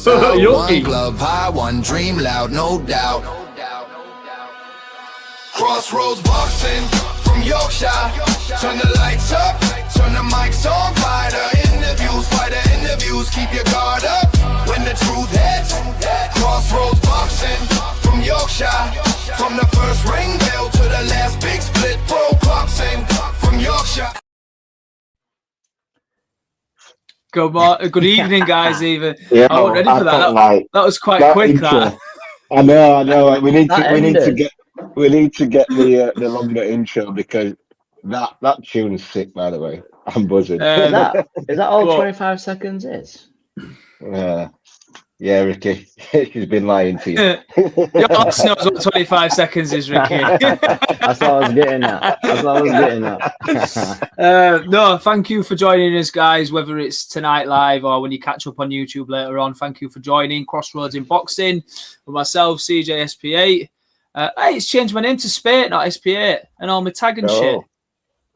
One glove high, one dream loud, no doubt. Crossroads boxing from Yorkshire. Turn the lights up, turn the mics on. Fighter interviews, keep your guard up. When the truth hits, Crossroads boxing from Yorkshire. From the first ring bell to the last big split, pro boxing from Yorkshire. Good evening, guys. Even yeah, I wasn't ready for that. That was quite quick. Intro. That. I know. We need to get the longer intro because that tune's sick. By the way, I'm buzzing. Is that all 25 seconds is? Yeah, Ricky, she's been lying to you. Your ass knows what 25 seconds is, Ricky. That's what I was getting at. No, thank you for joining us, guys, whether it's tonight live or when you catch up on YouTube later on. Thank you for joining Crossroads in Boxing with myself, CJ SP8. Hey, it's changed my name to Spate, not SP8, and all my tagging shit.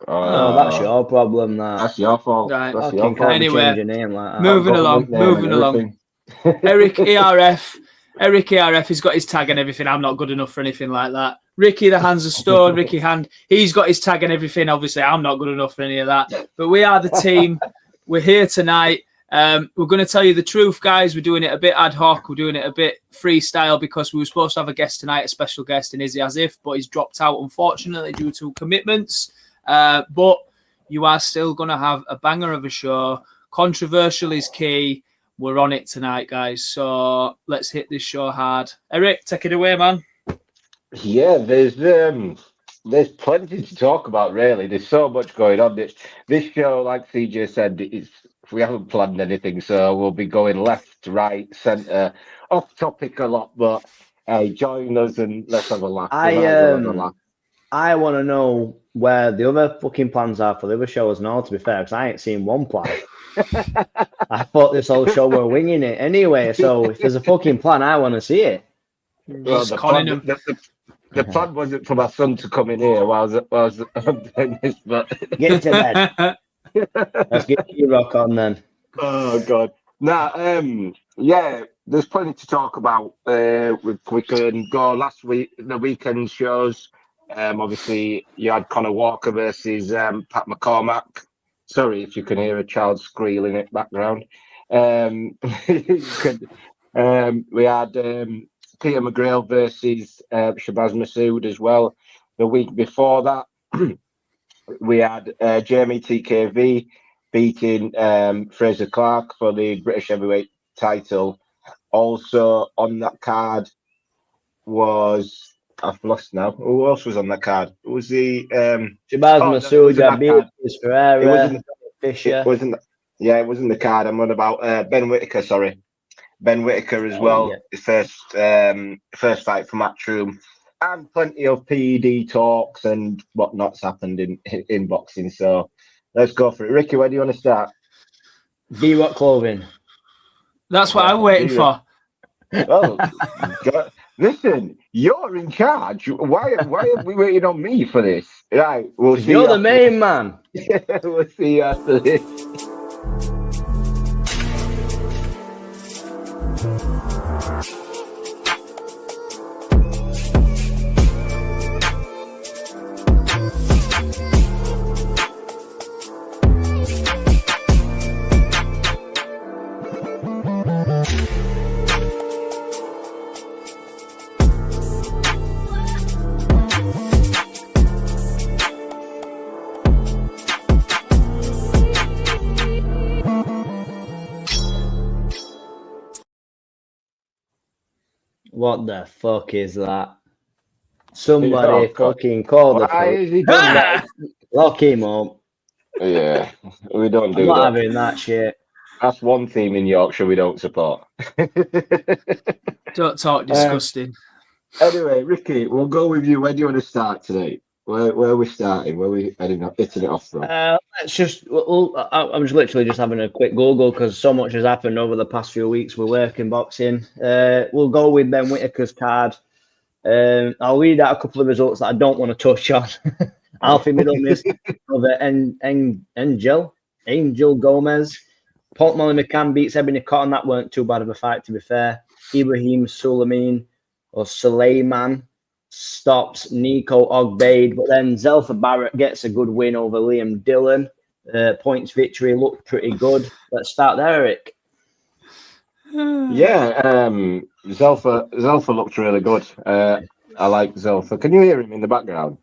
Oh, that's your problem. That's your fault. Right. That's your fault. Anyway, name like that. moving along. Eric ARF, he's got his tag and everything. I'm not good enough for anything like that. Ricky, the Hands of Stone, Ricky Hand, he's got his tag and everything. Obviously, I'm not good enough for any of that. But we are the team. We're here tonight. We're going to tell you the truth, guys. We're doing it a bit ad hoc. We're doing it a bit freestyle because we were supposed to have a guest tonight, a special guest in Izzy Asif, but he's dropped out, unfortunately, due to commitments. But you are still going to have a banger of a show. Controversial is key. We're on it tonight, guys. So let's hit this show hard. Eric, take it away, man. Yeah, there's plenty to talk about, really. There's so much going on. This show, like CJ said, we haven't planned anything, so we'll be going left, right, centre, off topic a lot, but join us and let's have a laugh. I want to know where the other fucking plans are for the other shows now, to be fair, because I ain't seen one plan. I thought this whole show were winging it anyway, so if there's a fucking plan, I want to see it. Well, the plan wasn't for my son to come in here while I'm doing this, but get to bed. Let's get you rock on then. Oh God. Yeah, there's plenty to talk about. We can go last week, the weekend shows. Obviously, you had Conah Walker versus Pat McCormack. Sorry if you can hear a child squealing in the background. We had Peter McGrail versus Shabaz Masoud as well. The week before that, we had Jeamie TKV beating Frazer Clarke for the British heavyweight title. Also on that card was... I've lost now. Who else was on that card? It was the Shabaz Masoud, Ferreira, Fisher. It wasn't the card. I'm on about Ben Whittaker. Sorry, Ben Whittaker as well. Yeah. His first fight for Matchroom, and plenty of PED talks and whatnot's happened in boxing. So let's go for it. Ricky, where do you want to start? B-Rock Clothing. That's what I'm waiting for. Oh, God. Listen, you're in charge. Why are we waiting on me for this? Right, we'll see. You're the main man. We'll see you after this. What the fuck is that? Somebody fucking call the Why is he doing that? Lock him up. Yeah, we don't do I'm not that. having that shit. That's one team in Yorkshire we don't support. Don't talk disgusting. Anyway, Ricky, we'll go with you. Where do you want to start today? Where are we starting? Where are we hitting it off from? Let's just. I'm just literally just having a quick Google because so much has happened over the past few weeks with work and boxing. We'll go with Ben Whittaker's card. I'll read out a couple of results that I don't want to touch on. Alfie Middle Miss over Angel Gomez Paul Molly McCann beats Ebony Cotton. That weren't too bad of a fight, to be fair. Ibrahim Suleiman stops Nico Ogbaid, but then Zelfa Barrett gets a good win over Liam Dillon. Points victory looked pretty good. Let's start there, Eric. Yeah, Zelfa looked really good. I like Zelfa. Can you hear him in the background?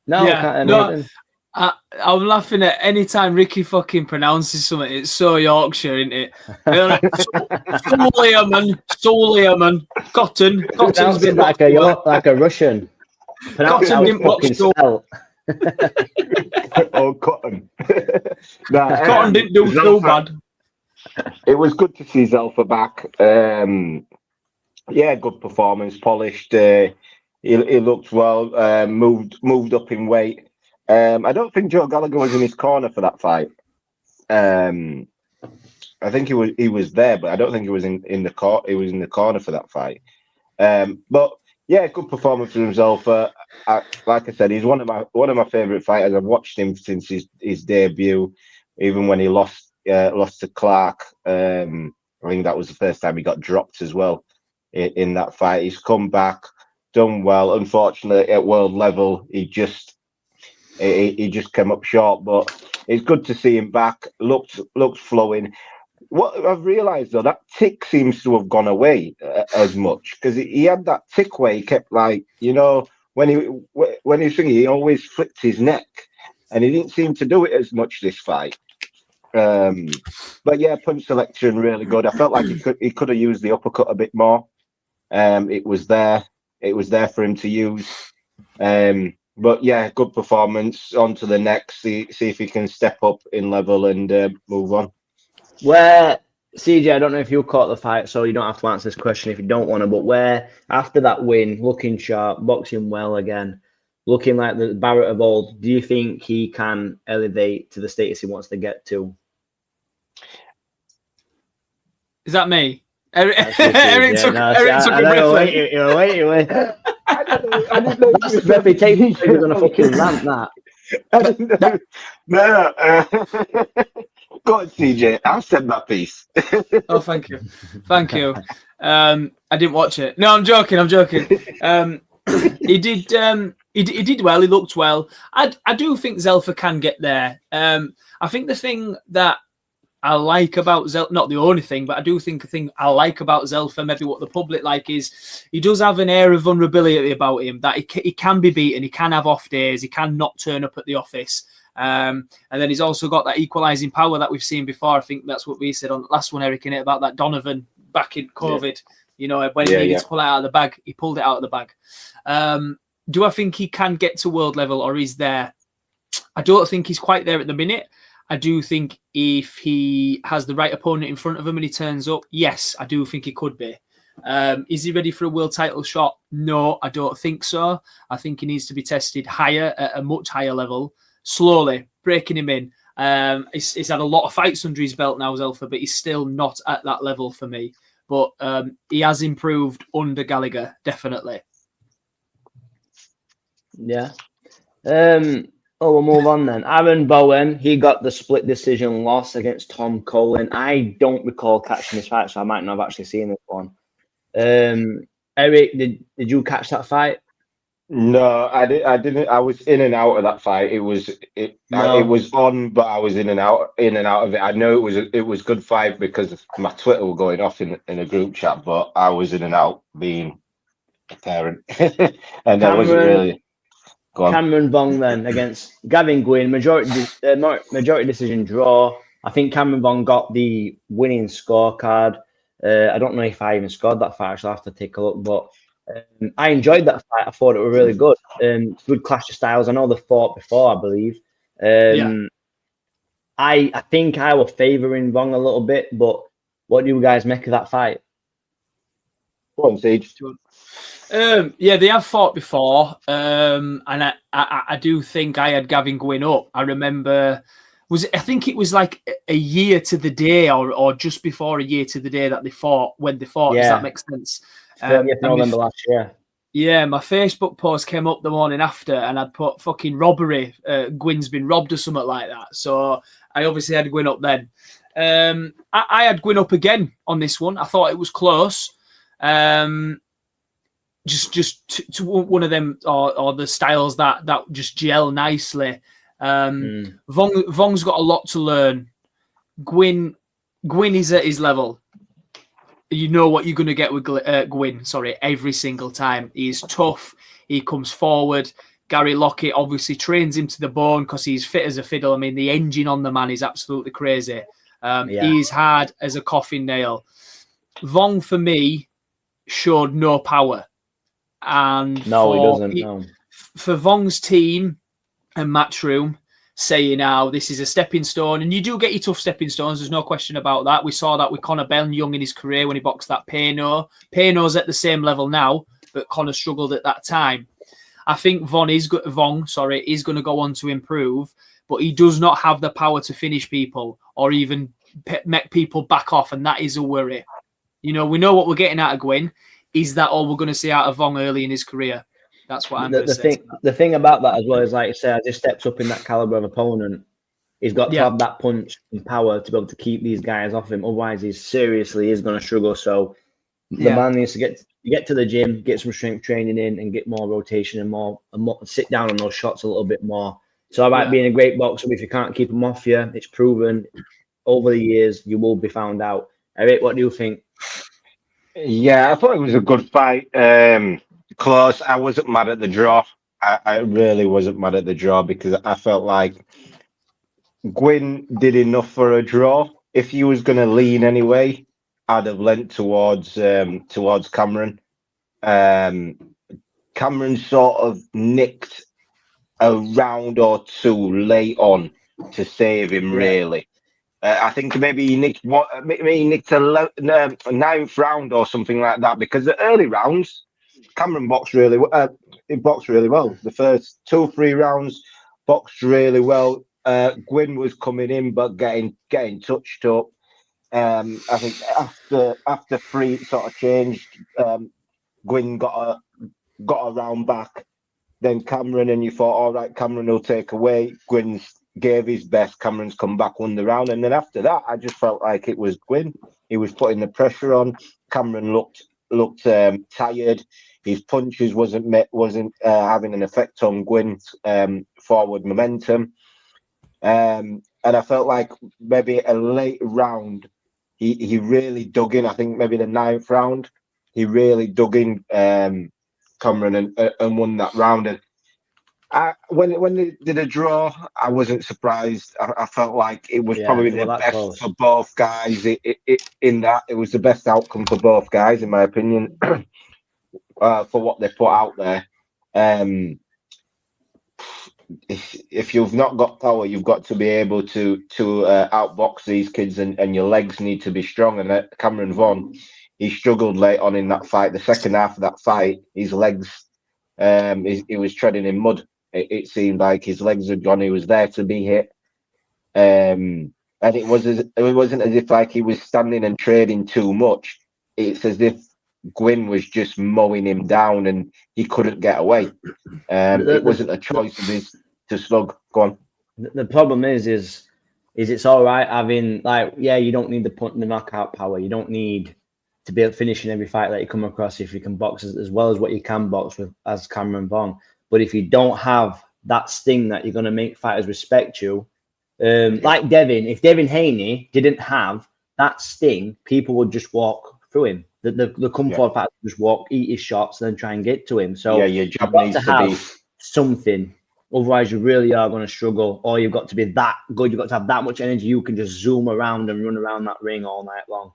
No, Yeah, can't no. anything. I'm laughing at any time Ricky fucking pronounces something. It's so Yorkshire, isn't it? Suleiman, Cotton. Cotton's been like a Russian. Cotton didn't box spell. Oh, Cotton. Cotton didn't do too bad. It was good to see Zelfa back. Yeah, good performance, polished. He looked well. Moved up in weight. I don't think Joe Gallagher was in his corner for that fight. I think he was there, but I don't think he was in the court. He was in the corner for that fight. But yeah, good performance from himself. Like I said, he's one of my favorite fighters. I've watched him since his debut, even when he lost to Clarke. I think that was the first time he got dropped as well in that fight. He's come back, done well. Unfortunately, at world level, he just came up short. But it's good to see him back. Looks flowing. What I've realised though, that tick seems to have gone away as much, because he had that tick where he kept, like, you know, when he was thinking, he always flicked his neck, and he didn't seem to do it as much this fight. But yeah, punch selection really good. I felt like he could have used the uppercut a bit more. It was there for him to use. But yeah, good performance. On to the next. See if he can step up in level and move on. Where, CJ, I don't know if you caught the fight, so you don't have to answer this question if you don't want to, but where, after that win, looking sharp, boxing well again, looking like the Barrett of old, do you think he can elevate to the status he wants to get to? Is that me? Eric took a breath. Wait. I didn't know. That's the reputation he was on a fucking rant, that. I didn't know. No. Go on, CJ. I've said that piece. Oh, thank you. I didn't watch it. No, I'm joking. He did well. He looked well. I do think Zelfa can get there. I think the thing that I like about Zelfa, not the only thing, but I do think the thing I like about Zelfa, maybe what the public like, is he does have an air of vulnerability about him, that he can be beaten, he can have off days, he can not turn up at the office. And then he's also got that equalising power that we've seen before. I think that's what we said on the last one, Eric, in it, about that Donovan back in COVID. Yeah. You know, when he needed to pull it out of the bag, he pulled it out of the bag. Do I think he can get to world level, or is there? I don't think he's quite there at the minute. I do think if he has the right opponent in front of him and he turns up, yes, I do think he could be. Is he ready for a world title shot? No, I don't think so. I think he needs to be tested higher, at a much higher level, slowly, breaking him in. He's had a lot of fights under his belt now, Zelfa, but he's still not at that level for me. But he has improved under Gallagher, definitely. Yeah. We'll move on then. Aaron Bowen, he got the split decision loss against Tom Colin. I don't recall catching this fight, so I might not have actually seen this one. Eric, did you catch that fight? No, I didn't. I was in and out of that fight. It was on, but I was in and out of it. I know it was good fight because my Twitter was going off in a group chat, but I was in and out being a parent, and I wasn't really. Cameron Vong then against Gavin Gwynn, majority decision draw. I think Cameron Vong got the winning scorecard. I don't know if I even scored that fight, so I'll have to take a look. But I enjoyed that fight. I thought it was really good. Good clash of styles. I know they fought before, I believe. I think I was favouring Vong a little bit, but what do you guys make of that fight? Go on, Sage. Yeah, they have fought before, and I do think I had Gavin Gwynn up. I remember, I think it was like a year to the day, or just before a year to the day that they fought. When they fought, does that make sense? November last year. Yeah, my Facebook post came up the morning after, and I'd put fucking robbery. Gwynn's been robbed or something like that. So I obviously had Gwynn up then. I had Gwyn up again on this one. I thought it was close. Just to one of them or the styles that just gel nicely. Vong's got a lot to learn. Gwyn is at his level. You know what you're going to get with Gwyn. Every single time. He's tough. He comes forward. Gary Lockett obviously trains him to the bone because he's fit as a fiddle. I mean, the engine on the man is absolutely crazy. He's hard as a coffin nail. Vong, for me, showed no power. And he doesn't. No. For Vong's team and Matchroom saying now this is a stepping stone, and you do get your tough stepping stones, there's no question about that. We saw that with Conor Young in his career when he boxed that Payno. Payno's at the same level now, but Conor struggled at that time. I think Vong is going to go on to improve, but he does not have the power to finish people or even make people back off, and that is a worry. You know, we know what we're getting out of Gwyn. Is that all we're going to see out of Vong early in his career? That's what I'm going to say. The thing about that as well is, like you say, as he steps up in that caliber of opponent, he's got to have that punch and power to be able to keep these guys off him. Otherwise, he seriously is going to struggle. So the man needs to get to the gym, get some strength training in, and get more rotation and more sit down on those shots a little bit more. So about being a great boxer, if you can't keep them off you, it's proven over the years you will be found out. Eric, what do you think? Yeah, I thought it was a good fight. Close. I wasn't mad at the draw. I really wasn't mad at the draw because I felt like Gwyn did enough for a draw. If he was going to lean anyway, I'd have leant towards Cameron. Cameron sort of nicked a round or two late on to save him, really. I think maybe he nicked a ninth round or something like that, because the early rounds, Cameron boxed really well. He boxed really well. The first 2-3 rounds, boxed really well. Gwyn was coming in, but getting touched up. I think after 3 sort of changed, Gwyn got a round back. Then Cameron, and you thought, all right, Cameron will take away. Gwyn gave his best. Cameron's come back, won the round, and then after that, I just felt like it was Gwyn. He was putting the pressure on. Cameron looked tired. His punches wasn't having an effect on Gwyn's forward momentum. And I felt like maybe a late round, he really dug in. I think maybe the 9th round, he really dug in Cameron and won that round. And when they did a draw, I wasn't surprised. I felt like it was probably the best for both guys. In that, it was the best outcome for both guys, in my opinion, for what they put out there. If you've not got power, you've got to be able to outbox these kids, and your legs need to be strong. And Cameron Vaughn, he struggled late on in that fight. The second half of that fight, his legs, he was treading in mud. It seemed like his legs had gone. He was there to be hit, and it wasn't as if like he was standing and trading too much. It's as if Gwyn was just mowing him down, and he couldn't get away. It wasn't a choice of his to slug. Go on. The problem is it's all right having, like, you don't need the knockout power. You don't need to be finishing every fight that you come across if you can box as well as what you can box with as Cameron Vaughn. But if you don't have that sting that you're going to make fighters respect you, like Devin, if Devin Haney didn't have that sting, people would just walk through him. The come forward fighter would just walk, eat his shots, and then try and get to him. So your job needs to have something. Otherwise, you really are going to struggle. Or you've got to be that good. You've got to have that much energy. You can just zoom around and run around that ring all night long.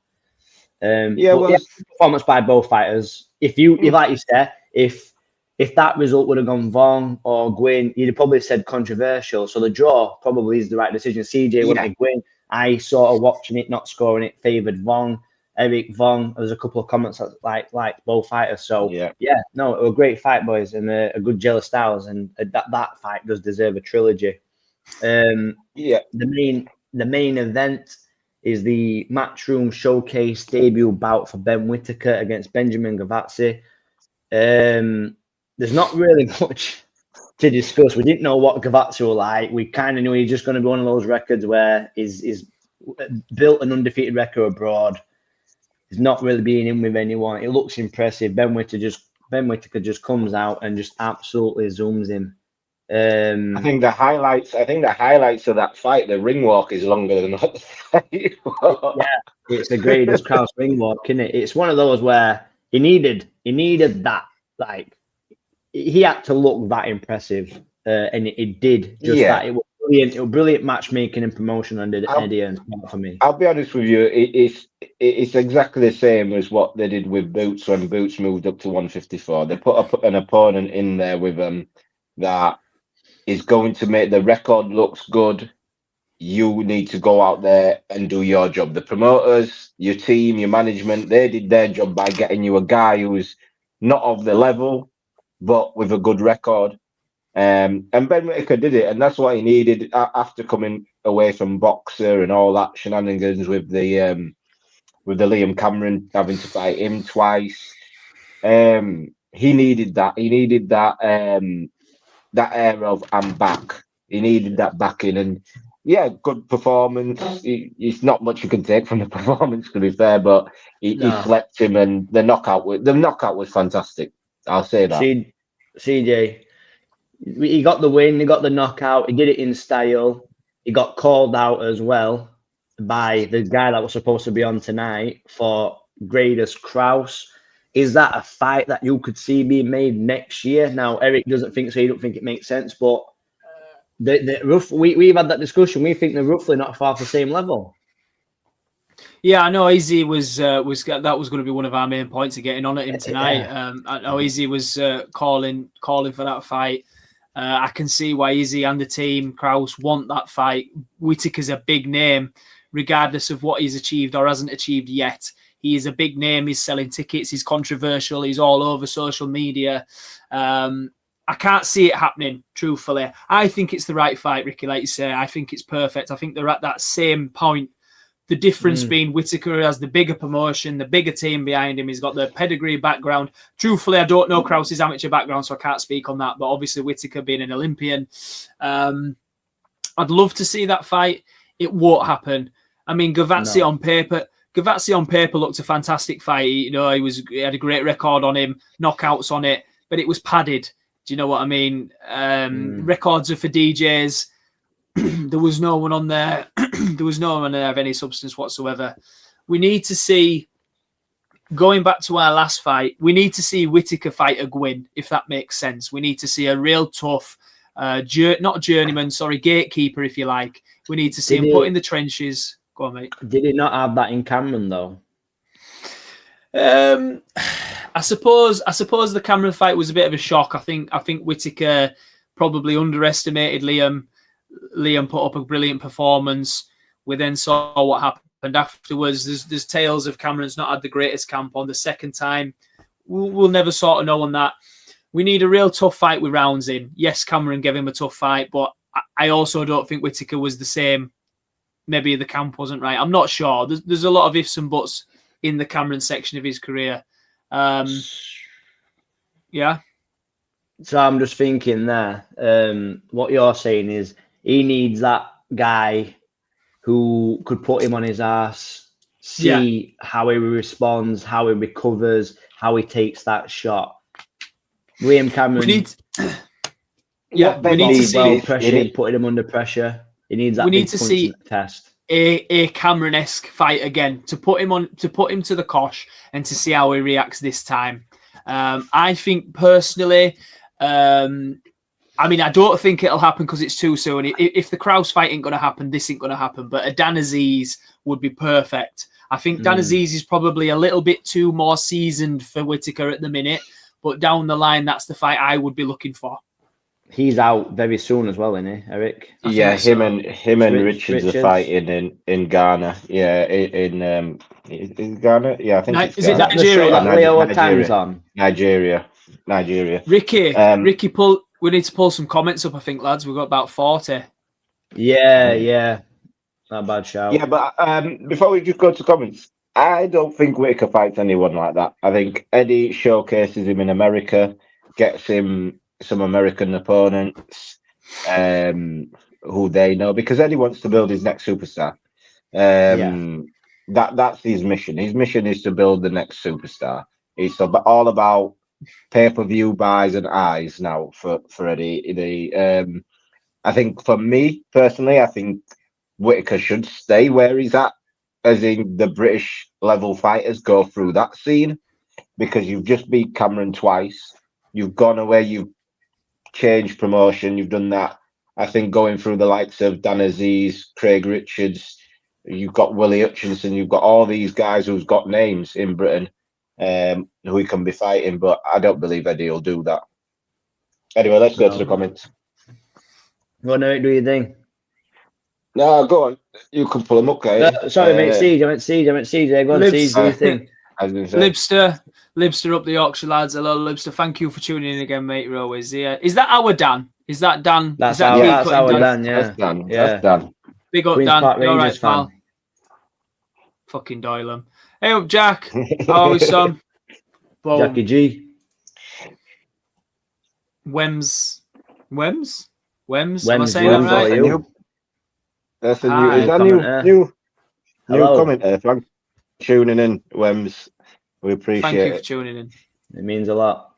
Performance by both fighters. If like you said, if that result would have gone Vaughn or Gwyn, you'd have probably said controversial. So the draw probably is the right decision. CJ would have Gwyn. I sort of watching it, not scoring it, favoured Vaughn. Eric Vaughn. There's a couple of comments that like both fighters. So it was a great fight, boys, and a good jealous styles, and that fight does deserve a trilogy. The main event is the Matchroom Showcase debut bout for Ben Whittaker against Benjamin Gavazi. There's not really much to discuss. We didn't know what Gavazi was like. We kind of knew he's just going to be one of those records where he's built an undefeated record abroad. He's not really being in with anyone. It looks impressive. Ben Whittaker just comes out and just absolutely zooms him. I think the highlights of that fight, the ring walk is longer than the fight. Yeah, it's the greatest Kraus ring walk, isn't it? It's one of those where he needed that. Like, he had to look that impressive, and it did just that. It was brilliant. It was brilliant matchmaking and promotion under Eddie and for me. I'll be honest with you, it's exactly the same as what they did with Boots when Boots moved up to 154. They put an opponent in there with that is going to make the record looks good. You need to go out there and do your job. The promoters, your team, your management, they did their job by getting you a guy who's not of the level, but with a good record. And Ben Whittaker did it, and that's what he needed after coming away from Boxer and all that shenanigans with the Liam Cameron having to fight him twice. He needed that. He needed that air of "I'm back." He needed that backing, and yeah, good performance. It's not much you can take from the performance, to be fair, but he slept him, and the knockout was fantastic. I'll say that. CJ, he got the win, he got the knockout, he did it in style. He got called out as well by the guy that was supposed to be on tonight for greatest Kraus. Is that a fight that you could see being made next year? Now, Eric doesn't think so. He don't think it makes sense, but we've had that discussion. We think they're roughly not far off the same level. Yeah, I know Izzy was that was going to be one of our main points of getting on at him tonight. Yeah. I know Izzy was calling for that fight. I can see why Izzy and the team, Kraus, want that fight. Whittaker's a big name, regardless of what he's achieved or hasn't achieved yet. He is a big name. He's selling tickets. He's controversial. He's all over social media. I can't see it happening, truthfully. I think it's the right fight, Ricky, like you say. I think it's perfect. I think they're at that same point. The difference being Whittaker has the bigger promotion, the bigger team behind him. He's got the pedigree background. Truthfully, I don't know Kraus's amateur background, so I can't speak on that. But obviously, Whittaker being an Olympian, I'd love to see that fight. It won't happen. I mean, Gavazi on paper looked a fantastic fight. You know, he had a great record on him, knockouts on it, but it was padded. Do you know what I mean? Records are for DJs. There was no one on there. There was no one there of any substance whatsoever. We need to see, going back to our last fight, we need to see Whittaker fight a Gwyn, if that makes sense. We need to see a real tough, not journeyman, gatekeeper, if you like. We need to see him put in the trenches. Go on, mate. Did he not have that in Cameron, though? I suppose the Cameron fight was a bit of a shock. I think Whittaker probably underestimated Liam. Liam put up a brilliant performance. We then saw what happened afterwards. There's tales of Cameron's not had the greatest camp on the second time. We'll never sort of know on that. We need a real tough fight with rounds in. Yes, Cameron gave him a tough fight, but I also don't think Whittaker was the same. Maybe the camp wasn't right. I'm not sure. There's a lot of ifs and buts in the Cameron section of his career. Yeah. So I'm just thinking there, what you're saying is he needs that guy who could put him on his ass, see how he responds, how he recovers, how he takes that shot. Liam Cameron. We need to see pressure, putting him under pressure. He needs that. We need to see test. A Cameron-esque fight again to put him to the kosh and to see how he reacts this time. I think personally, I mean, I don't think it'll happen because it's too soon. If the Kraus fight ain't going to happen, this ain't going to happen. But a Dan Aziz would be perfect. I think Dan Aziz is probably a little bit too more seasoned for Whittaker at the minute. But down the line, that's the fight I would be looking for. He's out very soon as well, isn't he, Eric? Yeah, him and Richards are fighting in Ghana. Yeah, in Ghana. Yeah, I think it's Is it Nigeria? Nigeria. Ricky, we need to pull some comments up. I think, lads, we've got about 40. Yeah, not a bad shout. Yeah, but before we just go to comments, I don't think Whittaker fights anyone like that. I think Eddie showcases him in America, gets him some American opponents who they know, because Eddie wants to build his next superstar. That's his mission. His mission is to build the next superstar. It's all about pay-per-view buys and eyes now for Eddie. I think for me personally, I think Whittaker should stay where he's at, as in the British level fighters go through that scene, because you've just beat Cameron twice. You've gone away, you've changed promotion, you've done that. I think going through the likes of Dan Aziz, Craig Richards, you've got Willie Hutchinson, you've got all these guys who've got names in Britain who he can be fighting, but I don't believe Eddie will do that. Anyway, let's go to the comments. What do you think? No, go on. You can pull them up, guys. Sorry, mate. Siege. I meant Siege. Go on, Siege. Do you think? Libster up the Yorkshire lads. Hello, Libster. Thank you for tuning in again, mate. You're always here. Is that our Dan? Is that Dan? That's our Dan. Yeah, that's Dan. Yeah. That's Dan. Big up, Queen's Dan. Park You're all right, Rangers pal. Fucking Doylem. Hey up, Jack. How are we, son? Boom. Jackie G. Wems. Am I saying Wems, that right? That's a new. Is that new commenter? Thanks for tuning in, Wems. We appreciate it. Thank you for tuning in. It means a lot.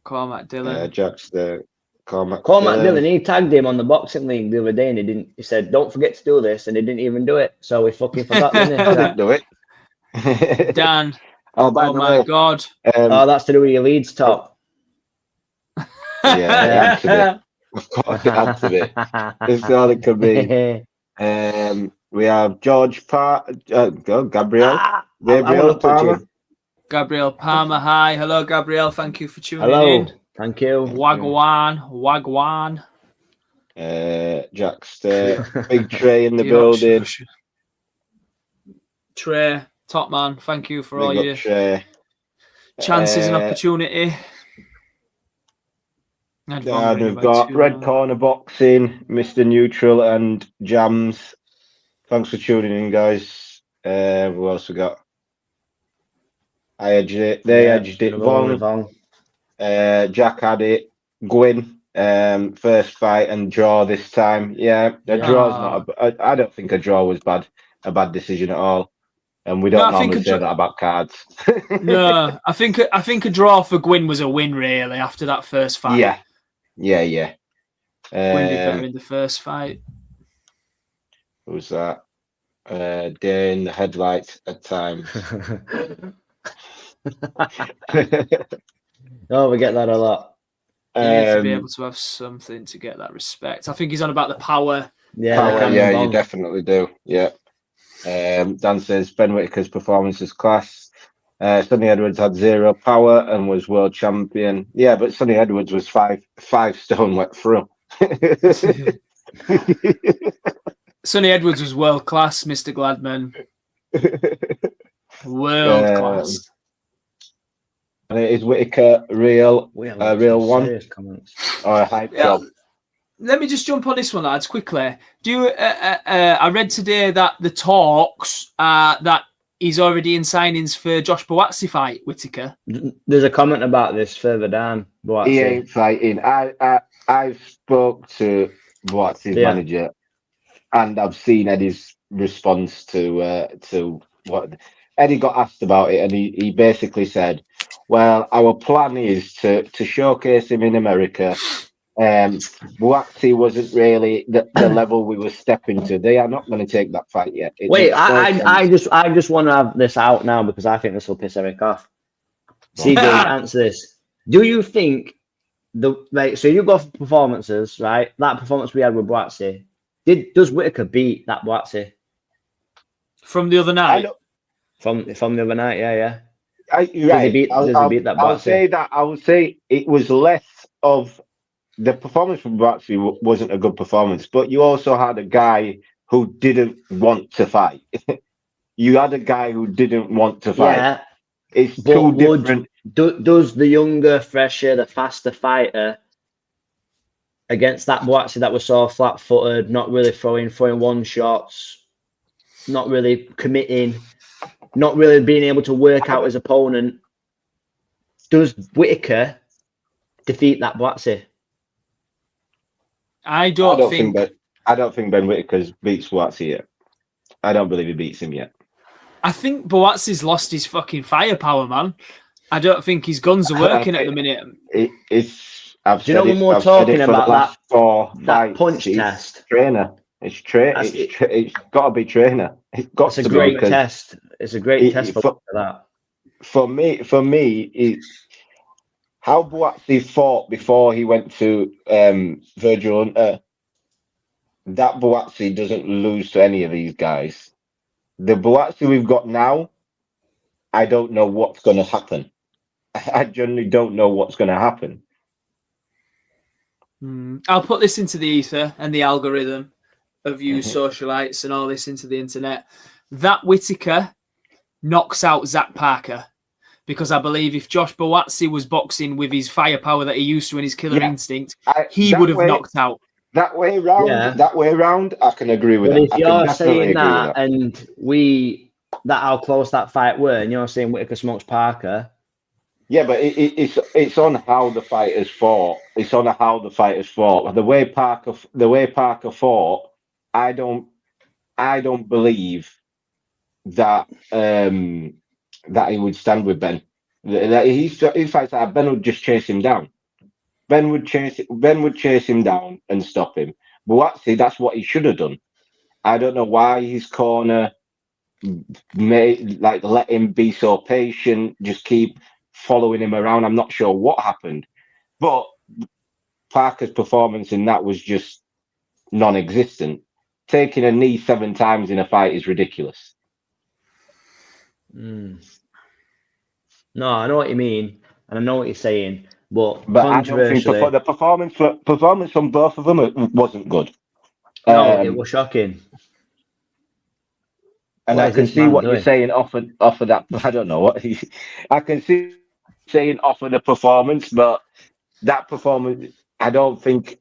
Cormac Dillon. Jack's the Cormac Dillon. He tagged him on the boxing league the other day, and he didn't. He said, "Don't forget to do this," and he didn't even do it. So we fucking forgot, didn't he? I didn't do it. Dan. Oh my God. That's to do with your Leeds top. Yeah, of course it had to be. It's all it could be. We have George Gabriel Palmer. Gabriel Palmer, hi. Hello, Gabriel. Thank you for tuning in. Thank you. Wagwan. Jackster. Big Trey in the building. Trey, top man. Thank you for all your chances and opportunity. And we've got Red Corner Boxing, Mr. Neutral, and Jams. Thanks for tuning in, guys. Who else we got? I edged it. They edged it. Vaughn. Jack had it. Gwyn. First fight and draw this time. Yeah, a draw's not. I don't think a draw was bad. A bad decision at all. And we don't normally say that about cards. No, I think a draw for Gwyn was a win really after that first fight. Yeah. Gwyn did better in the first fight. Who's that? Day in the headlights at times. Oh, we get that a lot. You need to be able to have something to get that respect. I think he's on about the power. Yeah, you definitely do. Yeah. Dan says Ben Whittaker's performance is class. Sonny Edwards had 0 power and was world champion. Yeah, but Sonny Edwards was five stone wet through. Sonny Edwards was world class, Mr. Gladman. World class. And is Whittaker real one or a hype job? Let me just jump on this one, lads, quickly. Do you? I read today that the talks that he's already in signings for Josh Buatsi fight, Whittaker. There's a comment about this further down. Buatsi. He ain't fighting. I spoke to Buatsi's manager, and I've seen Eddie's response to what Eddie got asked about it, and he basically said, "Well, our plan is to showcase him in America." Buatsi wasn't really the level we were stepping to. They are not going to take that fight yet. Wait, I just want to have this out now because I think this will piss Eric off. CJ, answer this. Do you think so you go for performances, right? That performance we had with Buatsi, does Whittaker beat that Buatsi? From the other night? From the other night, yeah. Right. Does he beat that Buatsi? I would say it was less of the performance from Buatsi wasn't a good performance, but you also had a guy who didn't want to fight. You had a guy who didn't want to fight. Yeah, it's two different. Does the younger, fresher, the faster fighter against that Buatsi that was so flat-footed, not really throwing one shots, not really committing, not really being able to work out his opponent, does Whittaker defeat that Buatsi? I don't think Ben Whittaker beats Buatsi yet. I don't believe he beats him yet. I think Buatsi's lost his fucking firepower, man. I don't think his guns are working at the minute. I've Do you know when we're talking about that punch test? Trainer. It's got to be trainer. It's got to be. It's a great test. It's a great test for that. For me, how Buatsi fought before he went to Virgil Hunter. That Buatsi doesn't lose to any of these guys. The Buatsi we've got now, I don't know what's going to happen. I generally don't know what's going to happen. I'll put this into the ether and the algorithm of you socialites and all this into the internet. That Whittaker knocks out Zach Parker, because I believe if Josh Buatsi was boxing with his firepower that he used to in his killer instinct, he would have knocked out. That way round, I can agree with that. But if you're saying that, and how close that fight were, and you're saying Whittaker smokes Parker. Yeah, but it's on how the fighters fought. It's on how the fighters fought. The way Parker fought, I don't believe that that he would stand with Ben. He fights out. Ben would just chase him down. Ben would chase him down and stop him. But actually, that's what he should have done. I don't know why his corner let him be so patient. Just keep following him around. I'm not sure what happened, but Parker's performance in that was just non-existent. Taking a knee 7 times in a fight is ridiculous. No, I know what you mean, and I know what you're saying, but I don't think the performance from both of them wasn't good. No, it was shocking. And I can see what you're saying off of that. I don't know what I can see saying off of the performance, but that performance, I don't think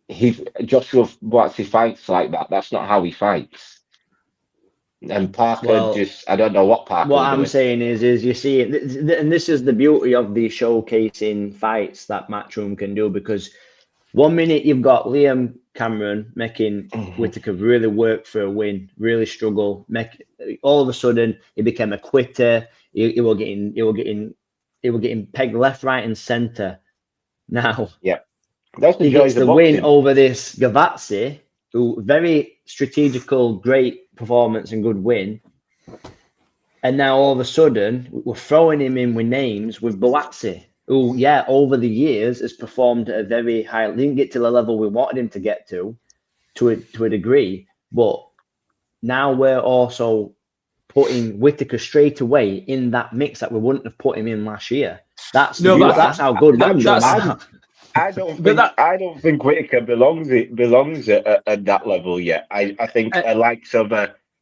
Joshua Buatsi fights like that. That's not how he fights. And Parker I don't know what Parker. What I'm saying is you see it, and this is the beauty of the showcasing fights that Matchroom can do, because 1 minute you've got Liam Cameron making Whittaker really work for a win, really struggle. All of a sudden he became a quitter. He were getting pegged left, right, and center. Now, that's he gets the win over this Gavazi, who very strategical, great performance and good win. And now all of a sudden we're throwing him in with names with Buatsi, who, over the years has performed at a very high. Didn't get to the level we wanted him to get to a degree, but now we're also putting Whittaker straight away in that mix that we wouldn't have put him in last year. That's how good I don't think Whittaker belongs at that level yet. I think the likes of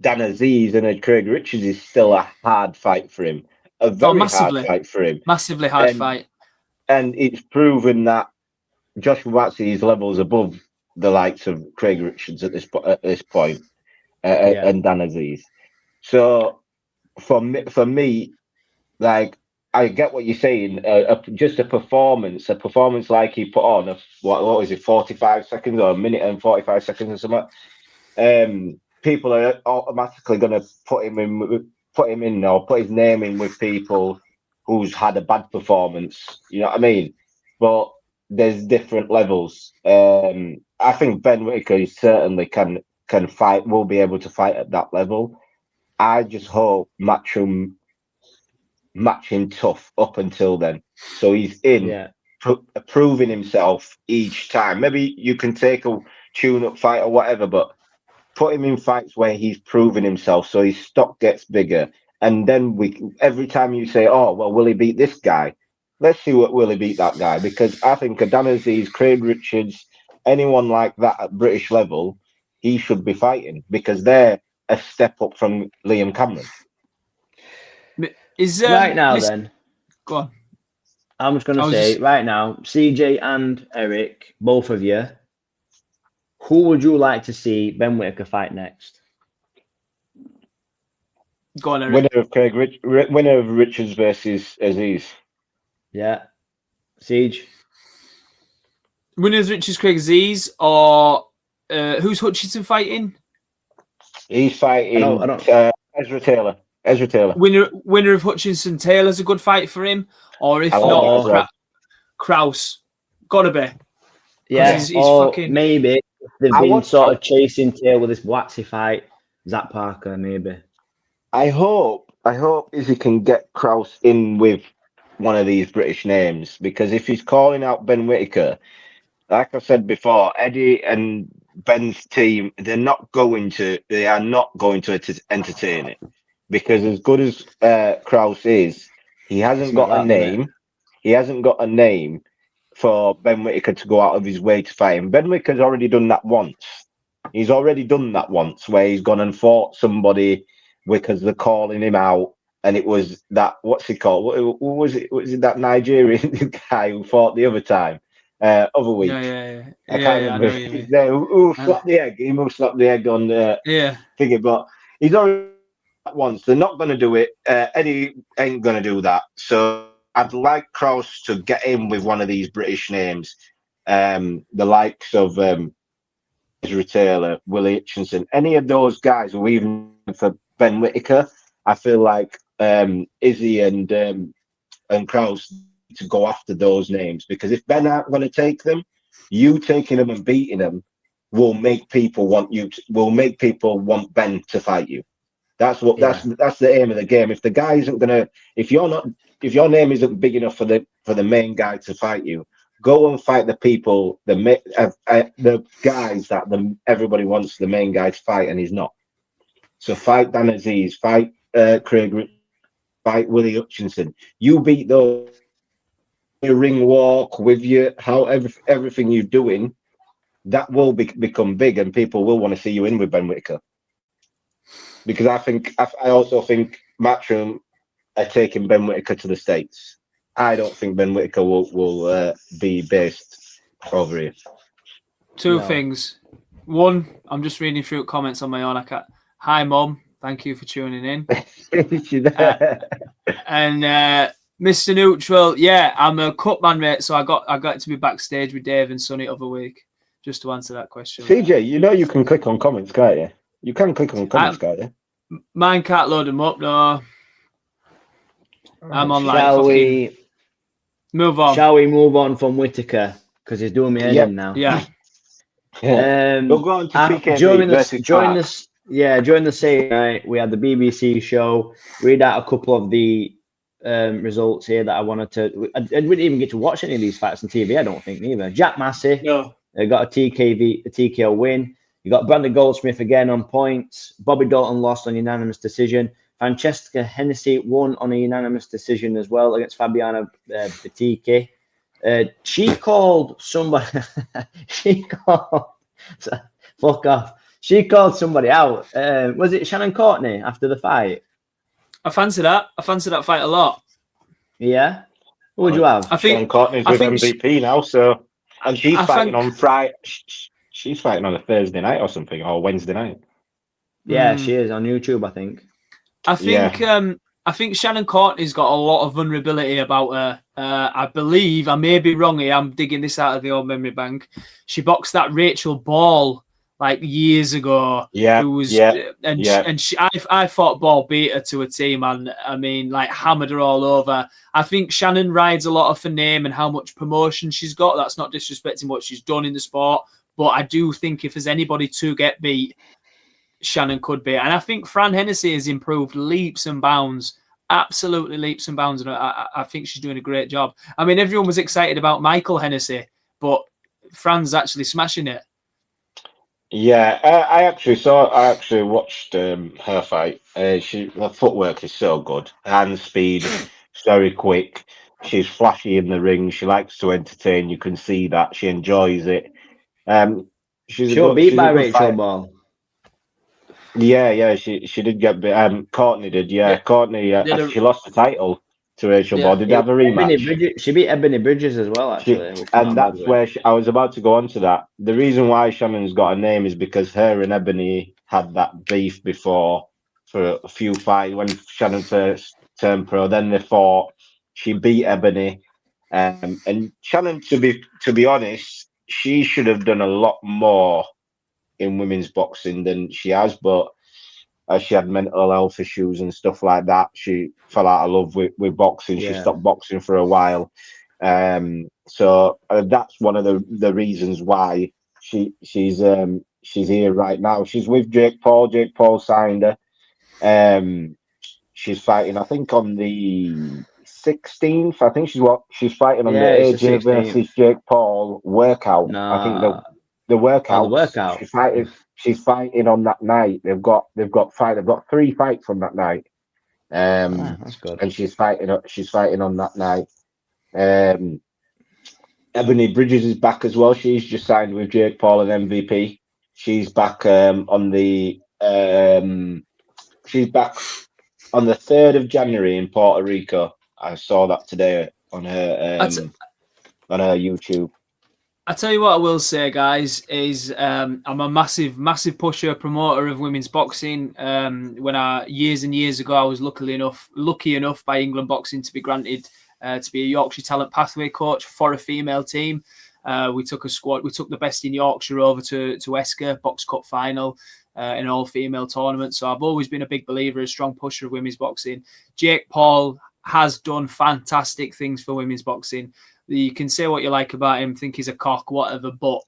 Dan Aziz and Craig Richards is still a hard fight for him. A very hard fight for him. Massively hard fight. And it's proven that Joshua Buatsi is levels above the likes of Craig Richards at this point, and Dan Aziz. So for me, like, I get what you're saying. Just a performance like he put on of what was it, 45 seconds or a minute and 45 seconds or something. People are automatically going to put him in or put his name in with people who's had a bad performance. You know what I mean? But there's different levels. I think Ben Whittaker certainly can fight. Will be able to fight at that level. I just hope match him tough up until then. So he's in, proving himself each time. Maybe you can take a tune-up fight or whatever, but put him in fights where he's proven himself so his stock gets bigger. And then every time you say, oh, well, will he beat this guy? Let's see will he beat that guy. Because I think Dan Aziz, Craig Richards, anyone like that at British level, he should be fighting because they're a step up from Liam Cameron. Right now, then. Go on. I'm just going to say, right now, CJ and Eric, both of you, who would you like to see Ben Whittaker fight next? Go on, Eric. Winner of Richards versus Aziz. Yeah. Siege. Winner of Richards, Craig Aziz, or who's Hutchinson fighting? He's fighting I don't. Ezra Taylor. Ezra Taylor. Winner of Hutchinson Taylor's a good fight for him, or if not, Kraus. Gotta be. Yeah, he's or fucking... maybe they've been sort of chasing tail with this Waxy fight. Zach Parker, maybe. I hope Izzy can get Kraus in with one of these British names, because if he's calling out Ben Whittaker, like I said before, Eddie and Ben's team, they are not going to entertain it, because as good as Kraus is, he hasn't got a name. He hasn't got a name for Ben Whittaker to go out of his way to fight him. Ben Whittaker's already done that once. He's already done that once, where he's gone and fought somebody because they're calling him out, and it was that, what's he called? What was it? Was it that Nigerian guy who fought the other time? Other week. Yeah. I can't remember his name. Who slapped the egg? He must slap the egg on the figure, but he's already done that once. They're not going to do it. Eddie ain't going to do that. So I'd like Kraus to get in with one of these British names, the likes of Ezra Taylor, Willie Hutchinson, any of those guys, or even for Ben Whittaker. I feel like Izzy and Kraus to go after those names, because if Ben aren't going to take them, you taking them and beating them will make people want Ben to fight you. That's the aim of the game. If the guy isn't gonna, if your name isn't big enough for the main guy to fight you, go and fight the people, the guys that everybody wants the main guy to fight, and he's not. So fight Dan Aziz, fight Craig, fight Willie Hutchinson. You beat those. Ring walk with you, everything you're doing, that will become big, and people will want to see you in with Ben Whittaker. Because I also think Matchroom are taking Ben Whittaker to the States. I don't think Ben Whittaker will be based over here. Two things. One, I'm just reading through comments on my own. Hi, Mum. Thank you for tuning in. And Mr. Neutral, I'm a cut man, mate, so I got to be backstage with Dave and Sonny other week, just to answer that question. CJ, you know you can click on comments, can't you? You can click on comments, can't you? Mine can't load them up, no. I'm on Shall we move on? Shall we move on from Whittaker, because he's doing me head in now? Yeah. We'll go on to TKV during the same night, we had the BBC show. Read out a couple of the results here that I wanted to. I didn't even get to watch any of these fights on TV. I don't think neither. Jack Massey got a TKO win. You got Brandon Goldsmith again on points. Bobby Dalton lost on unanimous decision. Francesca Hennessy won on a unanimous decision as well against Fabiana Batiki. She called somebody. Fuck off. She called somebody out. Was it Shannon Courtney after the fight? I fancy that. I fancy that fight a lot. Yeah. Who would you have? I think Shannon Courtney's with MVP now, so, and she's fighting on Friday. She's fighting on a Thursday night or something, or Wednesday night. Yeah, she is on YouTube, I think. I think Shannon Courtney's got a lot of vulnerability about her. I believe, I may be wrong here, I'm digging this out of the old memory bank. She boxed that Rachel Ball like years ago. I thought Ball beat her to a team, and I mean, like, hammered her all over. I think Shannon rides a lot of her name and how much promotion she's got. That's not disrespecting what she's done in the sport, but I do think if there's anybody to get beat, Shannon could be. And I think Fran Hennessy has improved leaps and bounds, absolutely leaps and bounds. And I think she's doing a great job. I mean, everyone was excited about Michael Hennessy, but Fran's actually smashing it. Yeah, I actually watched her fight. Her footwork is so good. Hand speed, very quick. She's flashy in the ring. She likes to entertain. You can see that. She enjoys it. She got beat by Rachel Ball. Yeah, she did get beat. Courtney did, Courtney, she lost the title to Rachel Ball. Did have a rematch. She beat Ebony Bridges as well, actually. And that's where I was about to go on to that. The reason why Shannon's got a name is because her and Ebony had that beef before for a few fights when Shannon first turned pro. Then they fought. She beat Ebony. And Shannon, to be honest, she should have done a lot more in women's boxing than she has, but as she had mental health issues and stuff like that. She fell out of love with boxing. She stopped boxing for a while. So that's one of the reasons why she's here right now. She's with Jake Paul. Jake Paul signed her. She's fighting, I think, on the 16th. I think she's fighting on the AJ versus Jake Paul workout. I think the workout. The workout. She's fighting on that night. They've got 3 fights on that night. That's good. And she's fighting on that night. Ebony Bridges is back as well. She's just signed with Jake Paul and MVP. She's back on the 3rd of January in Puerto Rico. I saw that today on her YouTube. I tell you what I will say, guys, is I'm a massive pusher, promoter of women's boxing. When years and years ago, I was lucky enough by England Boxing to be granted to be a Yorkshire Talent Pathway coach for a female team. We took a squad. We took the best in Yorkshire over to WHITKER Box Cup final in an all-female tournament. So I've always been a big believer, a strong pusher of women's boxing. Jake Paul has done fantastic things for women's boxing. You can say what you like about him, think he's a cock, whatever, but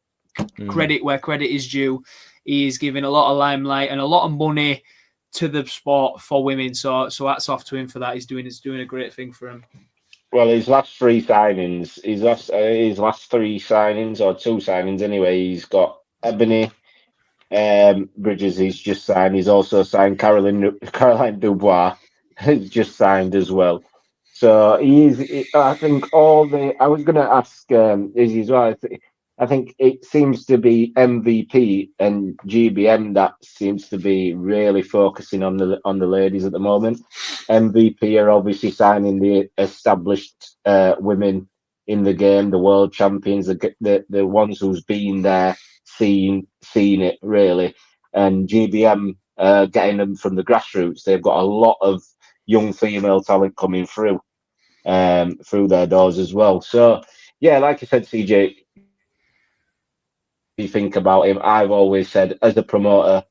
credit where credit is due. He is giving a lot of limelight and a lot of money to the sport for women. So hats off to him for that. He's doing a great thing for him. Well, his last 3 signings, his last 3 signings, or 2 signings anyway, he's got Ebony Bridges, he's just signed. He's also signed Caroline Dubois, he's just signed as well. So I think I was going to ask Izzy as well. I think it seems to be MVP and GBM that seems to be really focusing on the ladies at the moment. MVP are obviously signing the established women in the game, the world champions, the ones who's been there, seen it really, and GBM getting them from the grassroots. They've got a lot of young female talent coming through their doors as well. So yeah, like I said, CJ, you think about him, I've always said as a promoter,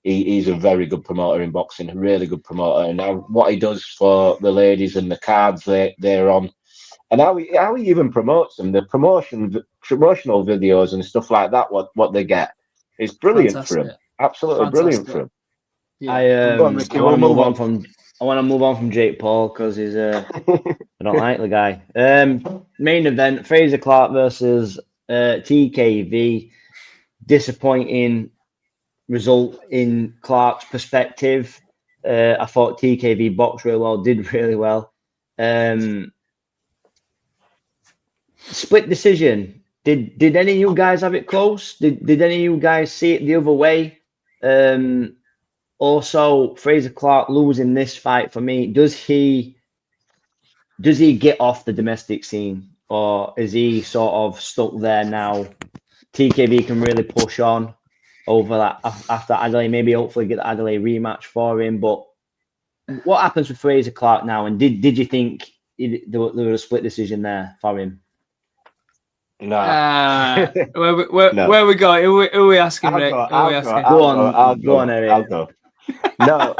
he's a very good promoter in boxing, a really good promoter. And now what he does for the ladies and the cards they're on, and how he even promotes them, the promotional videos and stuff like that, what they get is brilliant. Fantastic. For him. Absolutely Fantastic. Brilliant for him. Yeah. I want to move on from Jake Paul because he's I don't like the guy. Main event: Frazer Clarke versus TKV. Disappointing result in Clark's perspective. I thought TKV boxed really well, did really well. Split decision. Did any of you guys have it close? Did any of you guys see it the other way? Also, Frazer Clarke losing this fight for me. Does he get off the domestic scene, or is he sort of stuck there now? TKV can really push on over that after Adelaide, maybe hopefully get the Adelaide rematch for him. But what happens with Frazer Clarke now? And did you think there was a split decision there for him? No. Where we go? Who are we asking, Rick? Go on, Eric. I'll go. No.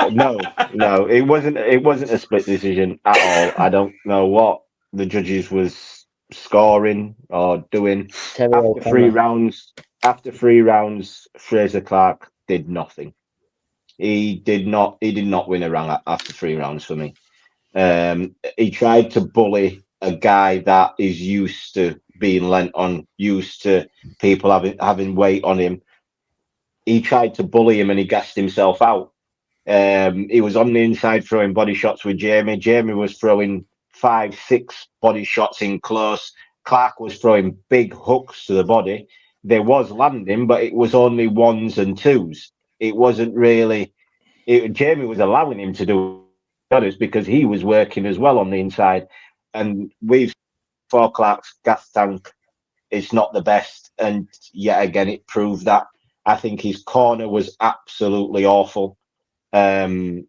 It wasn't a split decision at all. I don't know what the judges was scoring or doing. After three rounds, Frazer Clarke did nothing. He did not win a round after 3 rounds for me. He tried to bully a guy that is used to being lent on, used to people having weight on him. He tried to bully him and he gassed himself out. He was on the inside throwing body shots with Jeamie. Jeamie was throwing 5-6 body shots in close. Clarke was throwing big hooks to the body. There was landing, but it was only 1s and 2s. It wasn't really. Jeamie was allowing him to do it because he was working as well on the inside. And we've for Clarke's gas tank, it's not the best. And yet again, it proved that. I think his corner was absolutely awful. The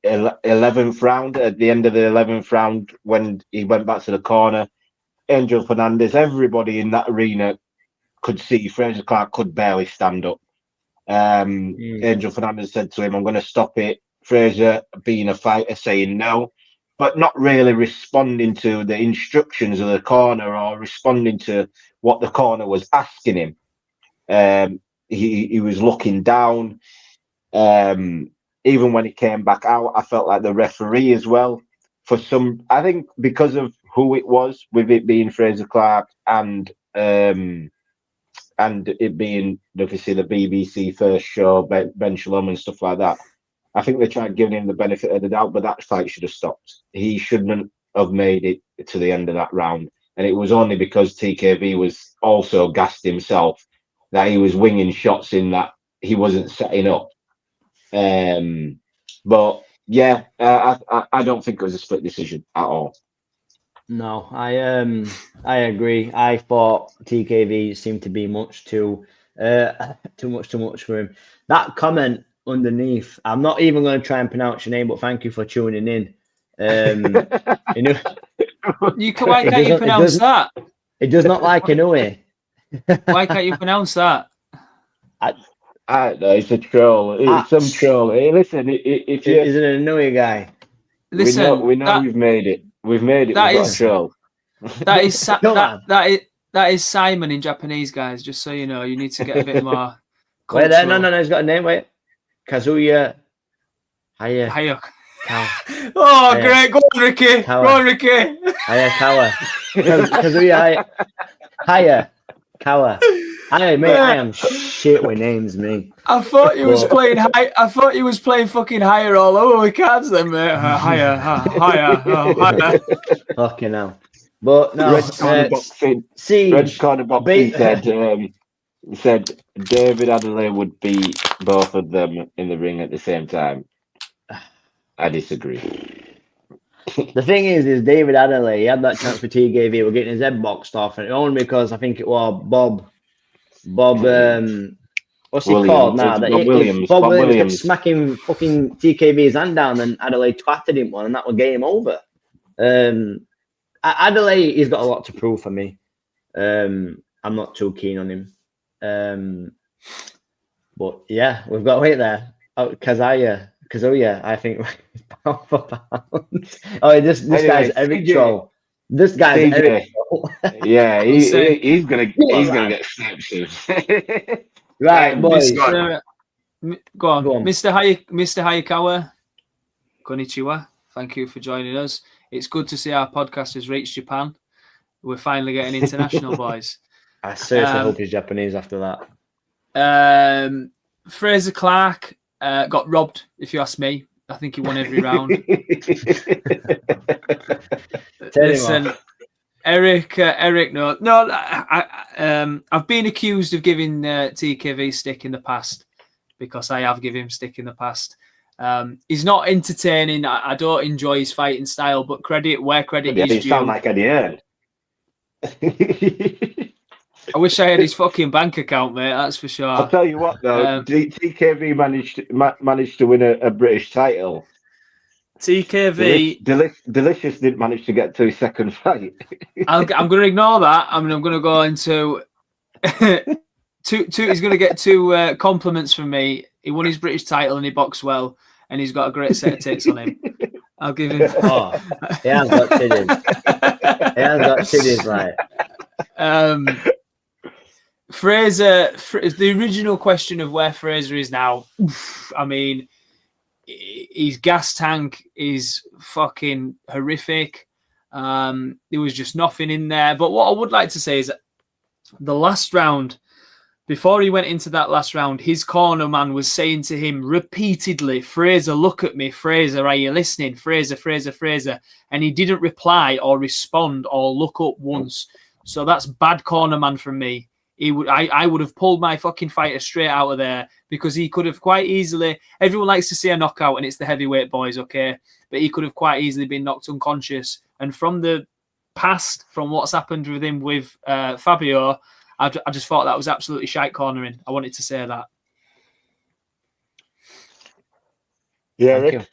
11th round, at the end of the 11th round, when he went back to the corner, Angel Fernandez, everybody in that arena could see Frazer Clarke could barely stand up. Angel Fernandez said to him, I'm going to stop it. Frazer, being a fighter, saying no, but not really responding to the instructions of the corner or responding to what the corner was asking him. He was looking down. Even when he came back out, I felt like the referee as well, I think because of who it was, with it being Frazer Clarke and it being obviously the BBC first show, Ben Shalom and stuff like that, I think they tried giving him the benefit of the doubt, but that fight should have stopped. He shouldn't have made it to the end of that round. And it was only because TKV was also gassed himself that he was winging shots in that he wasn't setting up. But yeah, I don't think it was a split decision at all. No, I agree. I thought TKV seemed to be too much for him. That comment underneath, I'm not even going to try and pronounce your name, but thank you for tuning in. You know, why can't you pronounce that? It does not like Inoue. Why can't you pronounce that? I don't know, it's a troll. It's some troll. Hey, listen, if you is it an Inoue guy? Listen, we know we've made it. We've made it. That We've is- got a troll. That is Simon in Japanese, guys. Just so you know, you need to get a bit more. Wait there, no, cultural. he's got a name. Wait, Kazuya. Hiya. Hayuk. Kawa. Oh, Hiya. great! Go on, Ricky. Kawa. Go on, Ricky. Hiya, Kawa. Kazuya. Hiya, Kawa. Mate, I am shit with names, me. I thought you was playing high. I thought you was playing fucking higher all over the cards, then, mate. Higher. Fucking hell. But no, Red Corner Boxing. Siege. Red Corner Boxing said David Adelaide would beat both of them in the ring at the same time. I disagree. The thing is David Adelaide, he had that chance for TKV, we're getting his head boxed off, and only because I think it was Bob, what's he called now? Bob Williams. Bob Williams kept smacking fucking TKV's hand down, and Adelaide twatted him one, and that was game over. Adelaide, he's got a lot to prove for me. I'm not too keen on him. But yeah, we've got to wait there. Kazuya, I think pound for pound. Oh, this guy's Eric troll. This guy's Eric troll. Yeah, he's gonna get snapped soon. Right, boys. Go on. Mr. Hayakawa. Konnichiwa. Thank you for joining us. It's good to see our podcast has reached Japan. We're finally getting international, boys. I seriously hope he's Japanese after that. Frazer Clarke got robbed, if you ask me. I think he won every round. Listen, Eric, no. I've been accused of giving TKV stick in the past because I have given him stick in the past. He's not entertaining. I don't enjoy his fighting style, but credit where credit is due. You sound like Eddie Hearn. I wish I had his fucking bank account, mate. That's for sure. I'll tell you what, though. TKV managed to win a British title. TKV. Delicious didn't manage to get to his second fight. I'm going to ignore that. I'm going to go into he's going to get two compliments from me. He won his British title and he boxed well, and he's got a great set of tits on him. I'll give him. Oh, he has got titties. He has got titties, right? Frazer, the original question of where Frazer is now, I mean, his gas tank is fucking horrific. There was just nothing in there. But what I would like to say is that the last round, before he went into that last round, his corner man was saying to him repeatedly, Frazer, look at me. Frazer, are you listening? Frazer, Frazer, Frazer. And he didn't reply or respond or look up once. So that's bad corner man from me. I would have pulled my fucking fighter straight out of there because he could have quite easily. Everyone likes to see a knockout and it's the heavyweight boys, okay? But he could have quite easily been knocked unconscious. And from the past, from what's happened with him with Fabio, I just thought that was absolutely shite cornering. I wanted to say that. Yeah, Thank you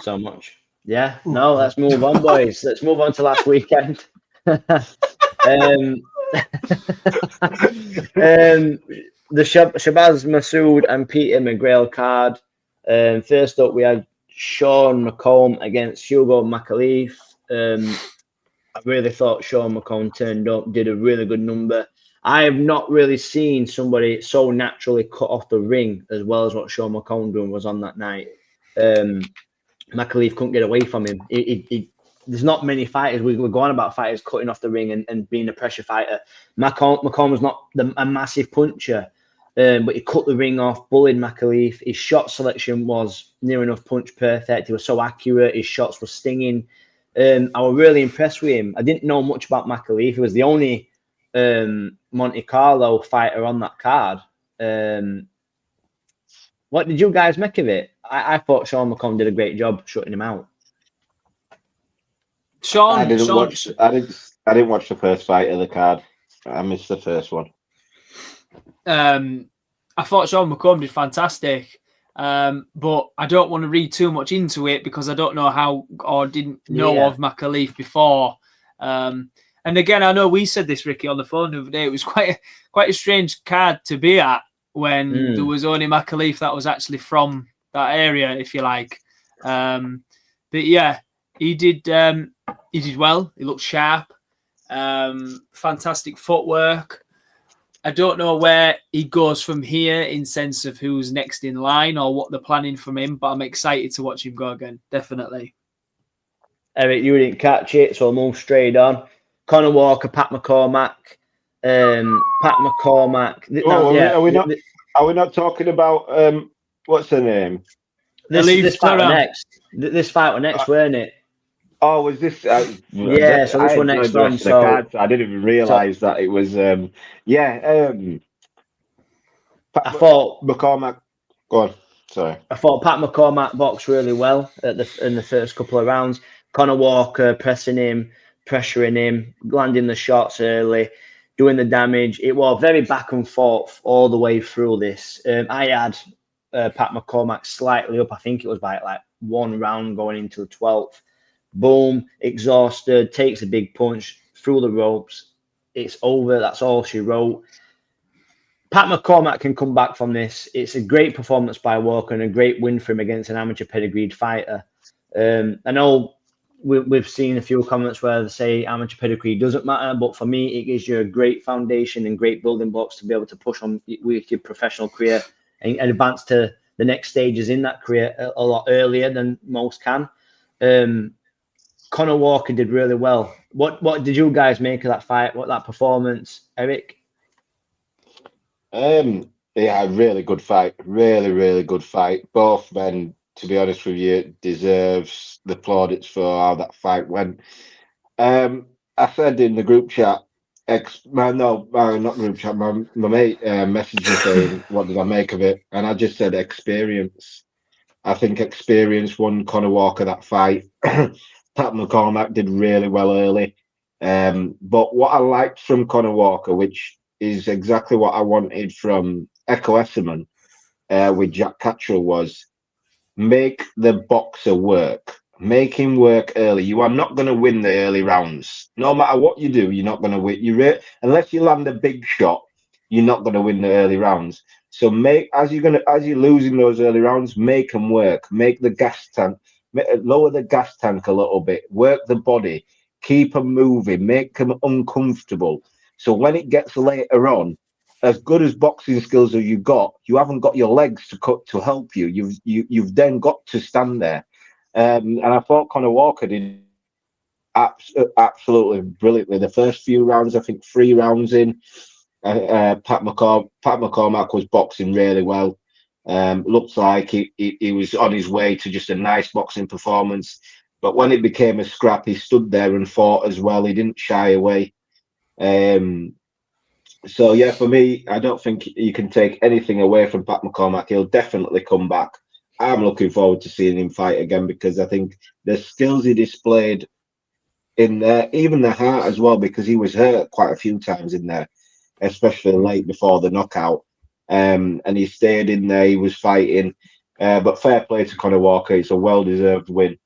so much. Yeah, no, let's move on, boys. Let's move on to last weekend. the Shabaz Masoud and Peter McGrail card. First up, we had Sean McComb against Hugo McAleef. I really thought Sean McComb turned up, did a really good number. I have not really seen somebody so naturally cut off the ring as well as what Sean McComb doing was on that night. McAleef couldn't get away from him. There's not many fighters. We were going about fighters cutting off the ring and being a pressure fighter. McComb was not a massive puncher, but he cut the ring off, bullied McAleef. His shot selection was near enough punch perfect. He was so accurate. His shots were stinging. I was really impressed with him. I didn't know much about McAleef. He was the only Monte Carlo fighter on that card. What did you guys make of it? I thought Sean McComb did a great job shutting him out. I didn't watch the first fight of the card. I missed the first one. I thought Sean McComb did fantastic, but I don't want to read too much into it because I don't know how or didn't know of McAleef before. And again, I know we said this, Ricky, on the phone the other day. It was quite a strange card to be at when there was only McAleef that was actually from that area, if you like. But yeah, he did well. He looked sharp. Fantastic footwork. I don't know where he goes from here in sense of who's next in line or what they're planning from him, but I'm excited to watch him go again. Definitely. Eric, you didn't catch it, so I'll move straight on. Conah Walker, Pat McCormack. Pat McCormack. Are we not talking about what's her name? This fight was next. This fight was next, weren't it? Oh, was this? Yeah, so this one next one. So I didn't even realise that it was. I thought McCormack. Go on. Sorry. I thought Pat McCormack boxed really well in the first couple of rounds. Conah Walker pressing him, pressuring him, landing the shots early, doing the damage. It was very back and forth all the way through this. I had Pat McCormack slightly up. I think it was by like one round going into the 12th. Boom, exhausted, takes a big punch through the ropes. It's over. That's all she wrote. Pat McCormack can come back from this. It's a great performance by Walker and a great win for him against an amateur pedigreed fighter. I know we've seen a few comments where they say amateur pedigree doesn't matter, but for me, it gives you a great foundation and great building blocks to be able to push on with your professional career and advance to the next stages in that career a lot earlier than most can. Conah Walker did really well. What did you guys make of that fight? What that performance, Eric? Yeah, really good fight. Really, really good fight. Both men, to be honest with you, deserves the plaudits for how that fight went. I said in the group chat, not group chat, my mate messaged me saying, what did I make of it? And I just said experience. I think experience won Conah Walker that fight. Pat McCormack did really well early. But what I liked from Conah Walker, which is exactly what I wanted from Echo Esserman with Jack Cattrall, was make the boxer work. Make him work early. You are not going to win the early rounds. No matter what you do, you're not going to win. Unless you land a big shot, you're not going to win the early rounds. So as you're losing those early rounds, make them work. Make the gas tank. Lower the gas tank a little bit, work the body, keep them moving, make them uncomfortable. So when it gets later on, as good as boxing skills as you've got, you haven't got your legs to help you. You've then got to stand there. And I thought Conah Walker did absolutely brilliantly. The first few rounds, I think 3 rounds in, Pat McCormack was boxing really well. Looks like he was on his way to just a nice boxing performance. But when it became a scrap, he stood there and fought as well. He didn't shy away. So, yeah, for me, I don't think you can take anything away from Pat McCormack. He'll definitely come back. I'm looking forward to seeing him fight again because I think the skills he displayed in there, even the heart as well, because he was hurt quite a few times in there, especially late before the knockout. And he stayed in there, he was fighting. But fair play to Conah Walker. It's a well-deserved win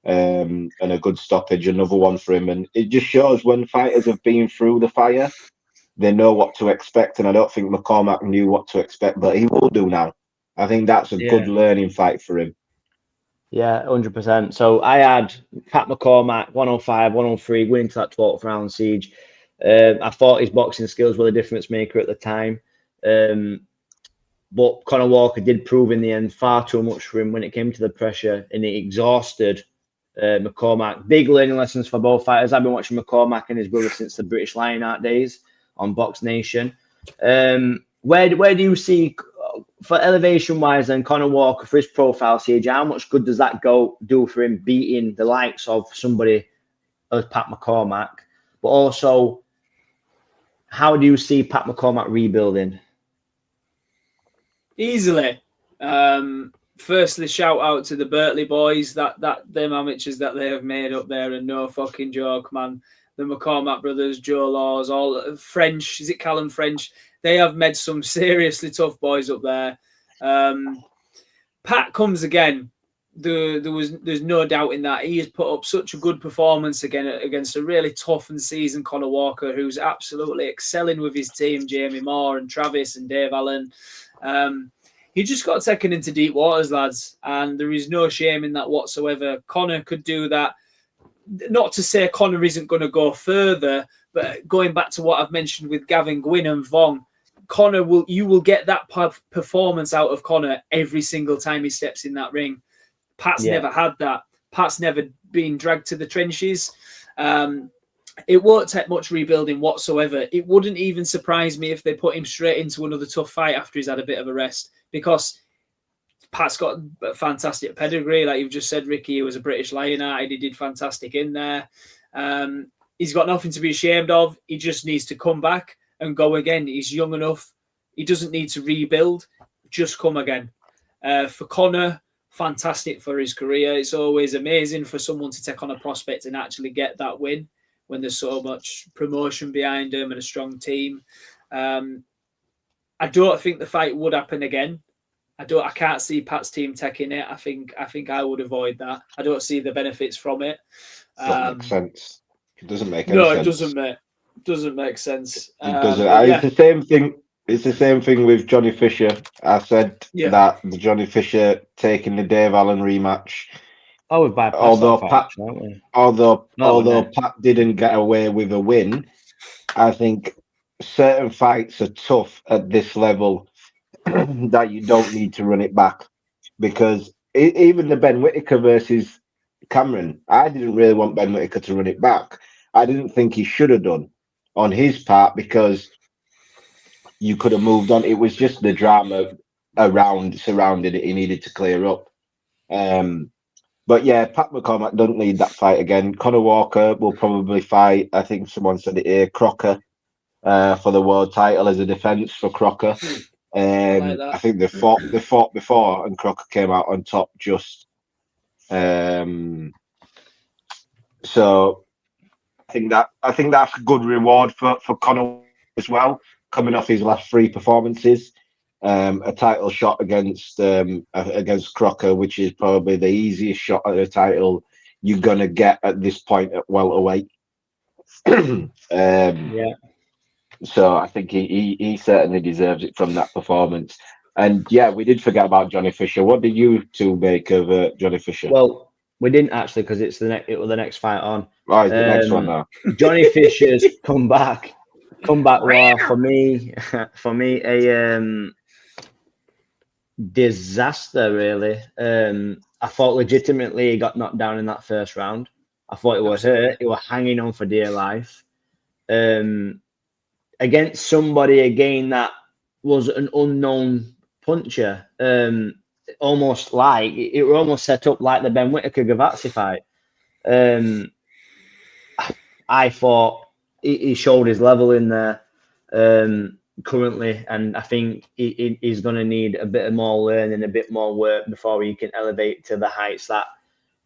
and a good stoppage, another one for him. And it just shows when fighters have been through the fire, they know what to expect, and I don't think McCormack knew what to expect, but he will do now. I think that's a good learning fight for him. Yeah, 100%. So I had Pat McCormack, 105, 103, winning to that 12th round siege. I thought his boxing skills were the difference maker at the time. But Conah Walker did prove in the end far too much for him when it came to the pressure, and it exhausted McCormack. Big learning lessons for both fighters. I've been watching McCormack and his brother since the British Lionheart days on Box Nation. Where do you see, for elevation wise, then Conah Walker for his profile siege, how much good does that do for him beating the likes of somebody as Pat McCormack? But also, how do you see Pat McCormack rebuilding? Easily. Firstly, shout out to the Berkeley boys. That them amateurs that they have made up there are no fucking joke, man. The McCormack brothers, Joe Laws, all French. Is it Callum French? They have made some seriously tough boys up there. Pat comes again. There's no doubt in that. He has put up such a good performance again against a really tough and seasoned Conah Walker, who's absolutely excelling with his team, Jamie Moore and Travis and Dave Allen. He just got taken into deep waters, lads, and there is no shame in that whatsoever. Conah could do that. Not to say Conah isn't going to go further, but going back to what I've mentioned with Gavin Gwynn and Vong, you will get that performance out of Conah every single time he steps in that ring. Pat's never had that. Pat's never been dragged to the trenches. It won't take much rebuilding whatsoever. It wouldn't even surprise me if they put him straight into another tough fight after he's had a bit of a rest, because Pat's got a fantastic pedigree. Like you've just said, Ricky, he was a British Lionheart. He did fantastic in there. He's got nothing to be ashamed of. He just needs to come back and go again. He's young enough. He doesn't need to rebuild. Just come again. For Conah, fantastic for his career. It's always amazing for someone to take on a prospect and actually get that win when there's so much promotion behind him and a strong team. I don't think the fight would happen again. I can't see Pat's team taking it. I think I would avoid that. I don't see the benefits from it. Doesn't make sense. It doesn't make any sense. No, it doesn't make sense. It doesn't. It's the same thing. It's the same thing with Johnny Fisher. I said that the Johnny Fisher taking the Dave Allen rematch. Oh, although Pat didn't get away with a win, I think certain fights are tough at this level that you don't need to run it back, because even the Ben Whittaker versus Cameron, I didn't really want Ben Whittaker to run it back. I didn't think he should have done on his part, because you could have moved on. It was just the drama surrounding it he needed to clear up. But yeah, Pat McCormack doesn't need that fight again. Conah Walker will probably fight, I think someone said it here, Crocker for the world title as a defense for Crocker. I think they fought before, and Crocker came out on top just. So I think that's a good reward for Conah as well, coming off his last 3 performances. A title shot against Crocker, which is probably the easiest shot at a title you're gonna get at this point at welterweight. So I think he certainly deserves it from that performance. And yeah, we did forget about Johnny Fisher. What did you two make of Johnny Fisher? Well, we didn't actually, because it was the next fight on. Right, the next one now. Johnny Fisher's comeback war for me a disaster, really. I thought legitimately he got knocked down in that first round. I thought it was hurt. He was hanging on for dear life. Against somebody again that was an unknown puncher. Almost like it was almost set up like the Ben Whittaker Gavazi fight. I thought he showed his level in there currently, and I think he's going to need a bit more learning, a bit more work before he can elevate to the heights that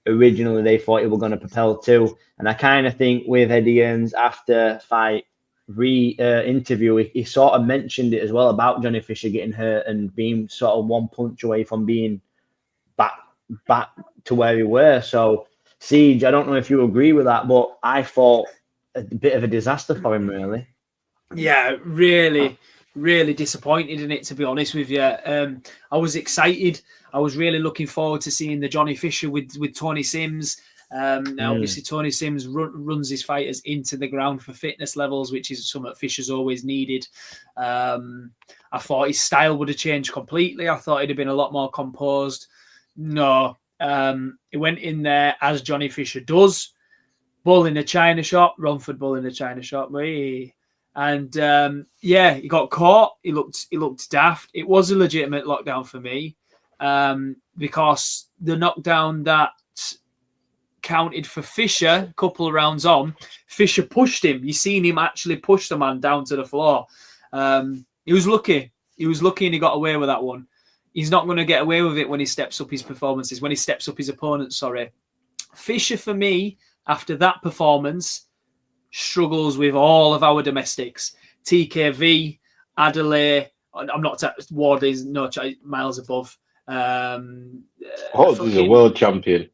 originally they thought he was going to propel to. And I kind of think with Eddie Earns after fight interview, he sort of mentioned it as well about Johnny Fisher getting hurt and being sort of one punch away from being back to where he were. So Siege, I don't know if you agree with that, but I thought a bit of a disaster for him, really. Yeah, really, really disappointed in it, to be honest with you. I was excited. I was really looking forward to seeing the Johnny Fisher with Tony Sims. Now, obviously, Tony Sims runs his fighters into the ground for fitness levels, which is something Fisher's always needed. I thought his style would have changed completely. I thought he'd have been a lot more composed. No, he went in there as Johnny Fisher does. Bull in a China shop, Romford bull in a China shop. And yeah, he got caught. He looked daft. It was a legitimate lockdown for me because the knockdown that counted for Fisher, a couple of rounds on, Fisher pushed him. You seen him actually push the man down to the floor. He was lucky. He was lucky and he got away with that one. He's not going to get away with it when he steps up his performances, when he steps up his opponents, sorry. Fisher, for me, after that performance, struggles with all of our domestics. TKV, Adelaide, I'm not, Ward is no miles above. He's a world champion.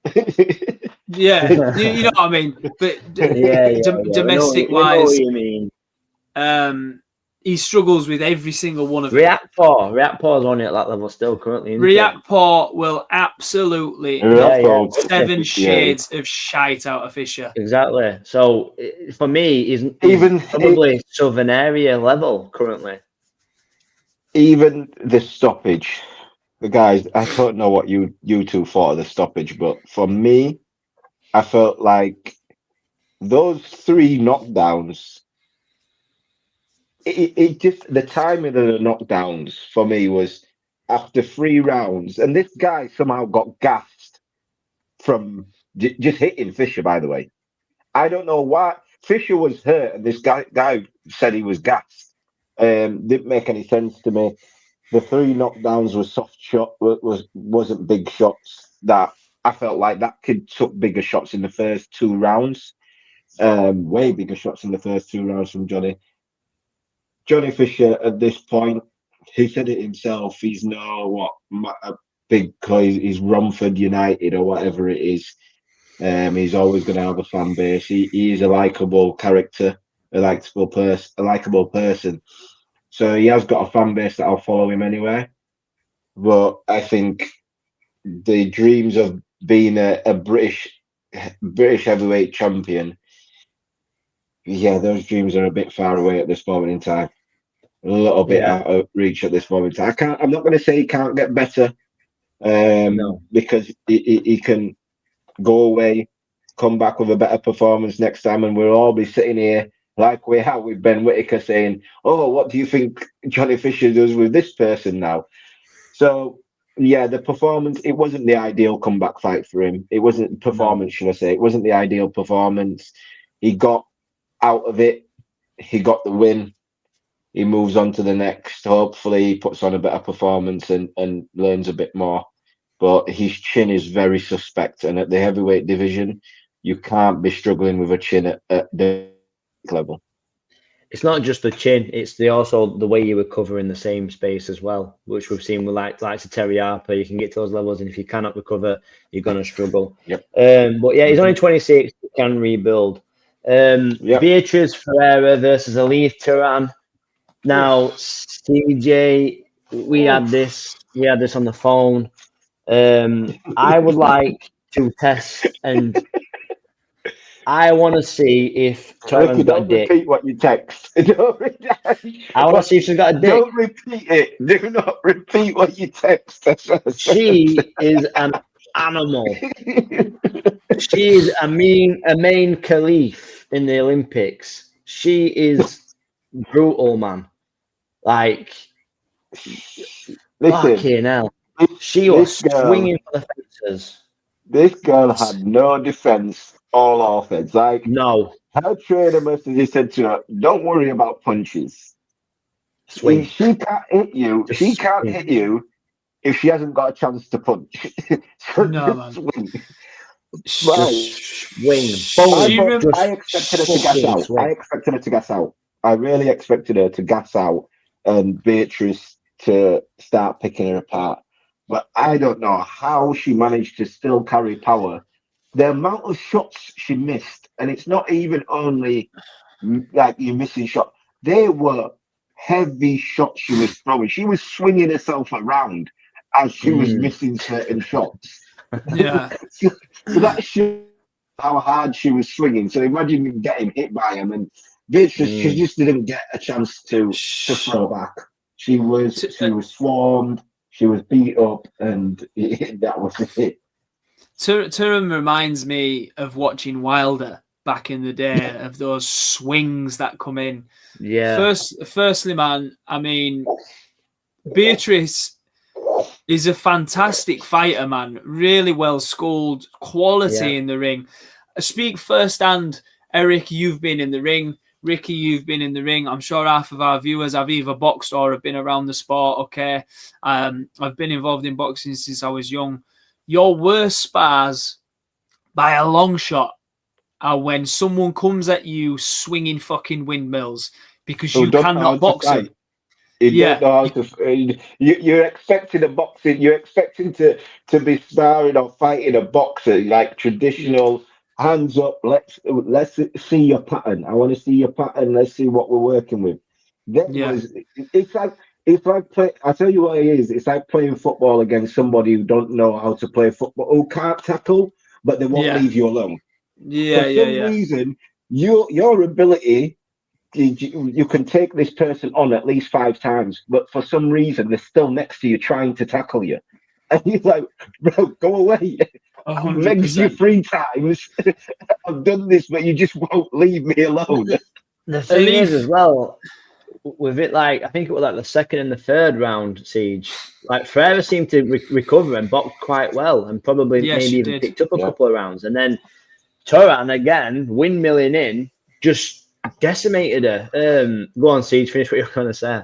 Yeah, you know what I mean. But domestic wise, what you mean. He struggles with every single one of them. Reactpor's on it at that level still currently. Reactpor will absolutely 7 shades of shite out of Fisher. Exactly. So for me, he's probably Southern area level currently. Even the stoppage, the guys, I don't know what you two thought of the stoppage, but for me, I felt like those 3 knockdowns, it just, the timing of the knockdowns for me was after 3 rounds, and this guy somehow got gassed from just hitting Fisher, by the way. I don't know why. Fisher was hurt, and this guy said he was gassed. Didn't make any sense to me. The 3 knockdowns were soft shot, wasn't big shots. That I felt like that kid took bigger shots in the first 2 rounds. Way bigger shots in the first 2 rounds from Johnny. Johnny Fisher at this point, he said it himself. He's he's Romford United or whatever it is. He's always going to have a fan base. He is a likable character, a likable person. So he has got a fan base that'll follow him anywhere. But I think the dreams of being a British heavyweight champion, yeah, those dreams are a bit far away at this moment in time. A little bit out of reach at this moment in time. I'm not going to say he can't get better, because he can go away, come back with a better performance next time, and we'll all be sitting here like we have with Ben Whittaker saying, "Oh, what do you think Johnny Fisher does with this person now?" So yeah, the performance, it wasn't the ideal comeback fight for him. It wasn't performance, should I say? It wasn't the ideal performance. He got out of it. He got the win. He moves on to the next. Hopefully, he puts on a better performance and learns a bit more. But his chin is very suspect. And at the heavyweight division, you can't be struggling with a chin at the level. It's not just the chin; it's also the way you recover in the same space as well, which we've seen with likes of Terry Harper. You can get to those levels, and if you cannot recover, you're going to struggle. Yep. But yeah, he's only 26. He can rebuild. Beatrice Ferreira versus Elise Turan. Now, CJ, we had this on the phone. I would like to test, and I want to see if Turan's got a dick. Repeat what you text. I want to see if she's got a dick. Don't repeat it. Do not repeat what you text. She is an animal. She is a main Khalif in the Olympics. She is brutal, man. Like, fucking hell. She was swinging for the fences. This girl had no defense, all offense. Like, no. Her trainer must have just said to her, "Don't worry about punches. Swing. She can't hit you. Just can't hit you if she hasn't got a chance to punch." So no, man. Swing. Swing. I expected her to gas out. I expected her to gas out. I really expected her to gas out and Beatrice to start picking her apart. But I don't know how she managed to still carry power. The amount of shots she missed, and it's not even only like you missing shot. they were heavy shots she was throwing. She was swinging herself around as she was missing certain shots. Yeah. so that shows how hard she was swinging. So imagine getting hit by him, and she just didn't get a chance to throw back. She was swarmed. She was beat up, and that was it. Turam reminds me of watching Wilder back in the day, of those swings that come in. Yeah. Firstly, man, I mean, Beatrice is a fantastic fighter, man. Really well schooled, quality in the ring. I speak firsthand. Eric, you've been in the ring. Ricky, you've been in the ring. I'm sure half of our viewers have either boxed or have been around the sport. Okay, I've been involved in boxing since I was young. Your worst spars, by a long shot, are when someone comes at you swinging fucking windmills because you cannot box them. You're expecting a boxing. You're expecting to be sparring or fighting a boxer like traditional. Hands up. Let's see your pattern. I want to see your pattern. Let's see what we're working with. It's like I tell you what it is. It's like playing football against somebody who don't know how to play football, who can't tackle, but they won't leave you alone. For some reason, your ability, you can take this person on at least 5 times, but for some reason they're still next to you trying to tackle you, and you're like, bro, go away. I've begged you 3 times. I've done this, but you just won't leave me alone. The thing is, as well, with it, like, I think it was like the second and the third round, Siege, like Frazer seemed to recover and box quite well, and probably maybe even picked up a couple of rounds. And then Turan, again, windmilling in, just decimated her. Go on, Siege, finish what you're going to say.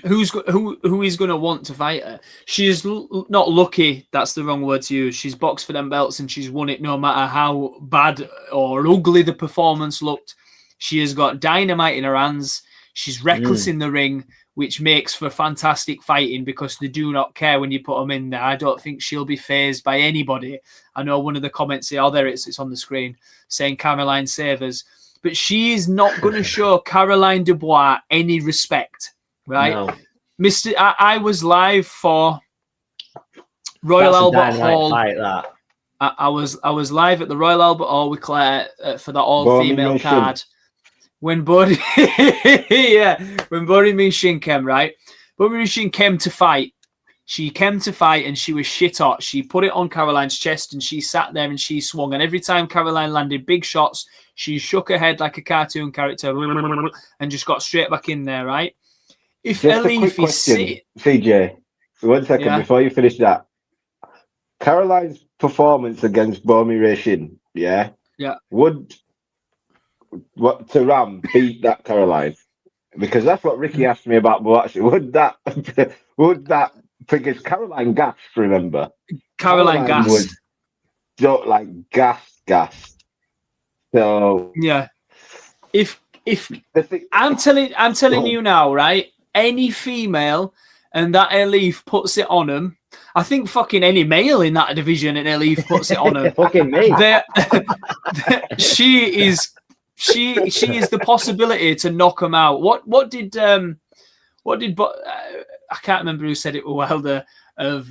Who is going to want to fight her? She's not lucky. That's the wrong word to use. She's boxed for them belts and she's won it no matter how bad or ugly the performance looked. She has got dynamite in her hands. She's reckless in the ring, which makes for fantastic fighting because they do not care when you put them in there. I don't think she'll be fazed by anybody. I know one of the comments here, there it's on the screen, saying Caroline Savers. But she is not going to show Caroline Dubois any respect. Right, no. Mr. I was live for Royal Albert Hall. Fight, that. I was live at the Royal Albert Hall with Claire for the all-female card. When Bodhi Mishin came, right? Bodhi Mishin came to fight. She came to fight and she was shit hot. She put it on Caroline's chest and she sat there and she swung. And every time Caroline landed big shots, she shook her head like a cartoon character and just got straight back in there, right? If just a quick question, CJ, for 1 second before you finish that. Caroline's performance against Bomi Reshin, would Turam beat that Caroline? Because that's what Ricky asked me about. But actually, would that because Caroline gassed? Remember, Caroline gassed. Was like gassed. So if I'm telling you now, right? Any female and that Elif puts it on them, I think fucking any male in that division and Elif puts it on them. Fucking me. She is the possibility to knock them out. What did I can't remember who said it with Wilder of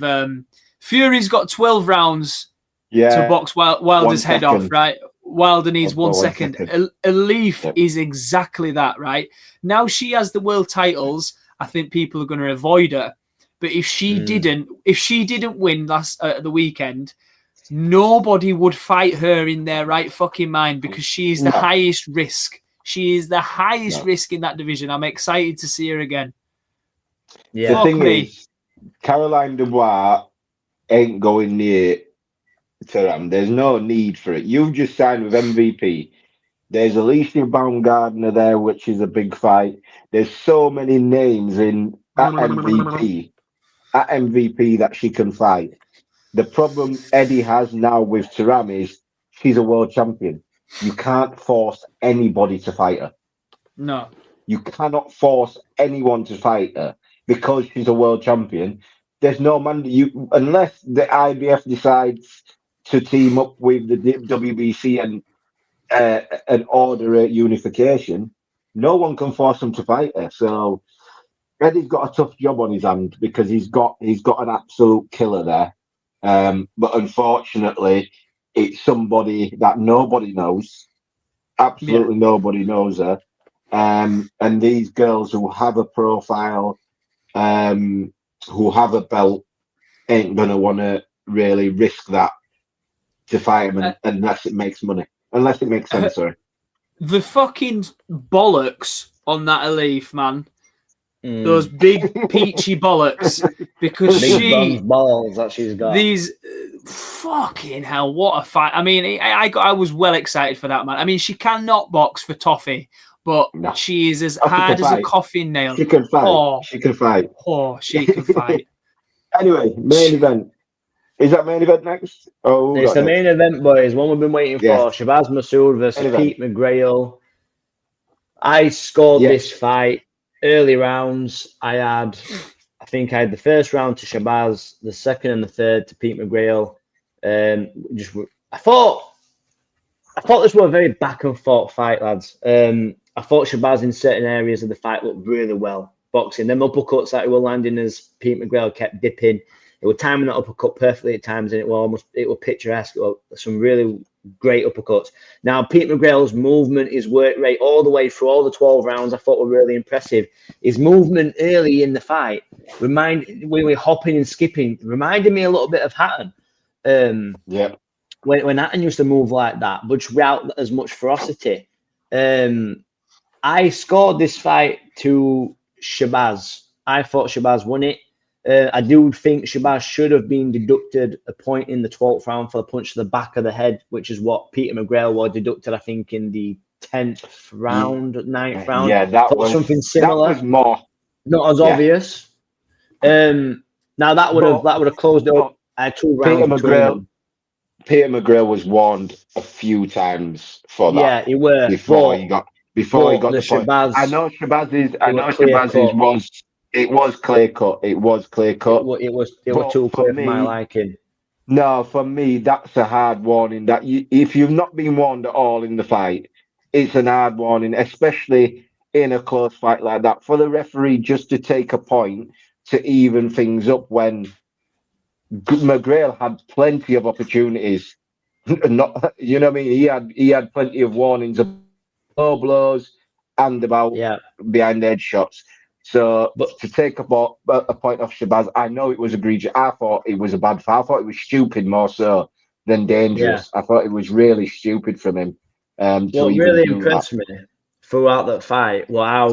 Fury's got 12 rounds to box Wilder's head off, right? Wilder needs 1 second. Elif is exactly that, right? Now she has the world titles. I think people are going to avoid her. But if she didn't win the weekend, nobody would fight her in their right fucking mind because she is the highest risk. She is the highest risk in that division. I'm excited to see her again. Yeah. The thing is, Caroline Dubois ain't going near Turam. There's no need for it. You've just signed with MVP. There's Alicia Baumgardner there, which is a big fight. There's so many names at MVP that she can fight. The problem Eddie has now with Turam is she's a world champion. You can't force anybody to fight her. No. You cannot force anyone to fight her because she's a world champion. There's no man unless the IBF decides to team up with the WBC and an order at unification, no one can force him to fight her. So Eddie's got a tough job on his hand because he's got an absolute killer there. But unfortunately, it's somebody that nobody knows. Absolutely nobody knows her. And these girls who have a profile, who have a belt, ain't gonna want to really risk that to fight him unless it makes money. Unless it makes sense, sorry. The fucking bollocks on that Alif, man. Those big peachy bollocks. Because big balls that she's got. These fucking hell, what a fight. I mean, I was well excited for that, man. I mean, she cannot box for toffee, but she is as hard as a coffin nail. She can fight. Oh, she can fight. Oh, she can fight. Anyway, main event. Is that main event next? Oh, it's the main event, boys. One we've been waiting for. Shabaz Masoud versus Pete McGrail. I scored this fight early rounds. I think I had the first round to Shabaz, the second and the third to Pete McGrail. I thought this was a very back and forth fight, lads. I thought Shabaz in certain areas of the fight looked really well boxing. Them uppercuts that he were landing as Pete McGrail kept dipping. It was timing that uppercut perfectly at times, and it was picturesque. It was some really great uppercuts. Now, Pete McGrail's movement, his work rate all the way through all the 12 rounds, I thought were really impressive. His movement early in the fight, when we're hopping and skipping, reminded me a little bit of Hatton. When Hatton used to move like that, but without as much ferocity. I scored this fight to Shabaz. I thought Shabaz won it. I do think Shabaz should have been deducted a point in the 12th round for a punch to the back of the head, which is what Peter McGrail was deducted, I think, in the 10th round, 9th round. Yeah, that was something similar. That was more not as obvious. Now that would have closed up 2 rounds. Peter McGrail was warned a few times for that. Yeah, he were before he got the point. Shabaz, I know Shabaz's was. It was clear cut. It was clear cut. It was too clear for my liking. No, for me, that's a hard warning. That if you've not been warned at all in the fight, it's an hard warning, especially in a close fight like that. For the referee just to take a point to even things up when McGrail had plenty of opportunities. Not, you know what I mean? He had plenty of warnings of low blows and about behind edge shots. So, but to take a point off Shabaz, I know it was egregious. I thought it was a bad foul. I thought it was stupid more so than dangerous. I thought it was really stupid from him. What really impressed me throughout that fight was how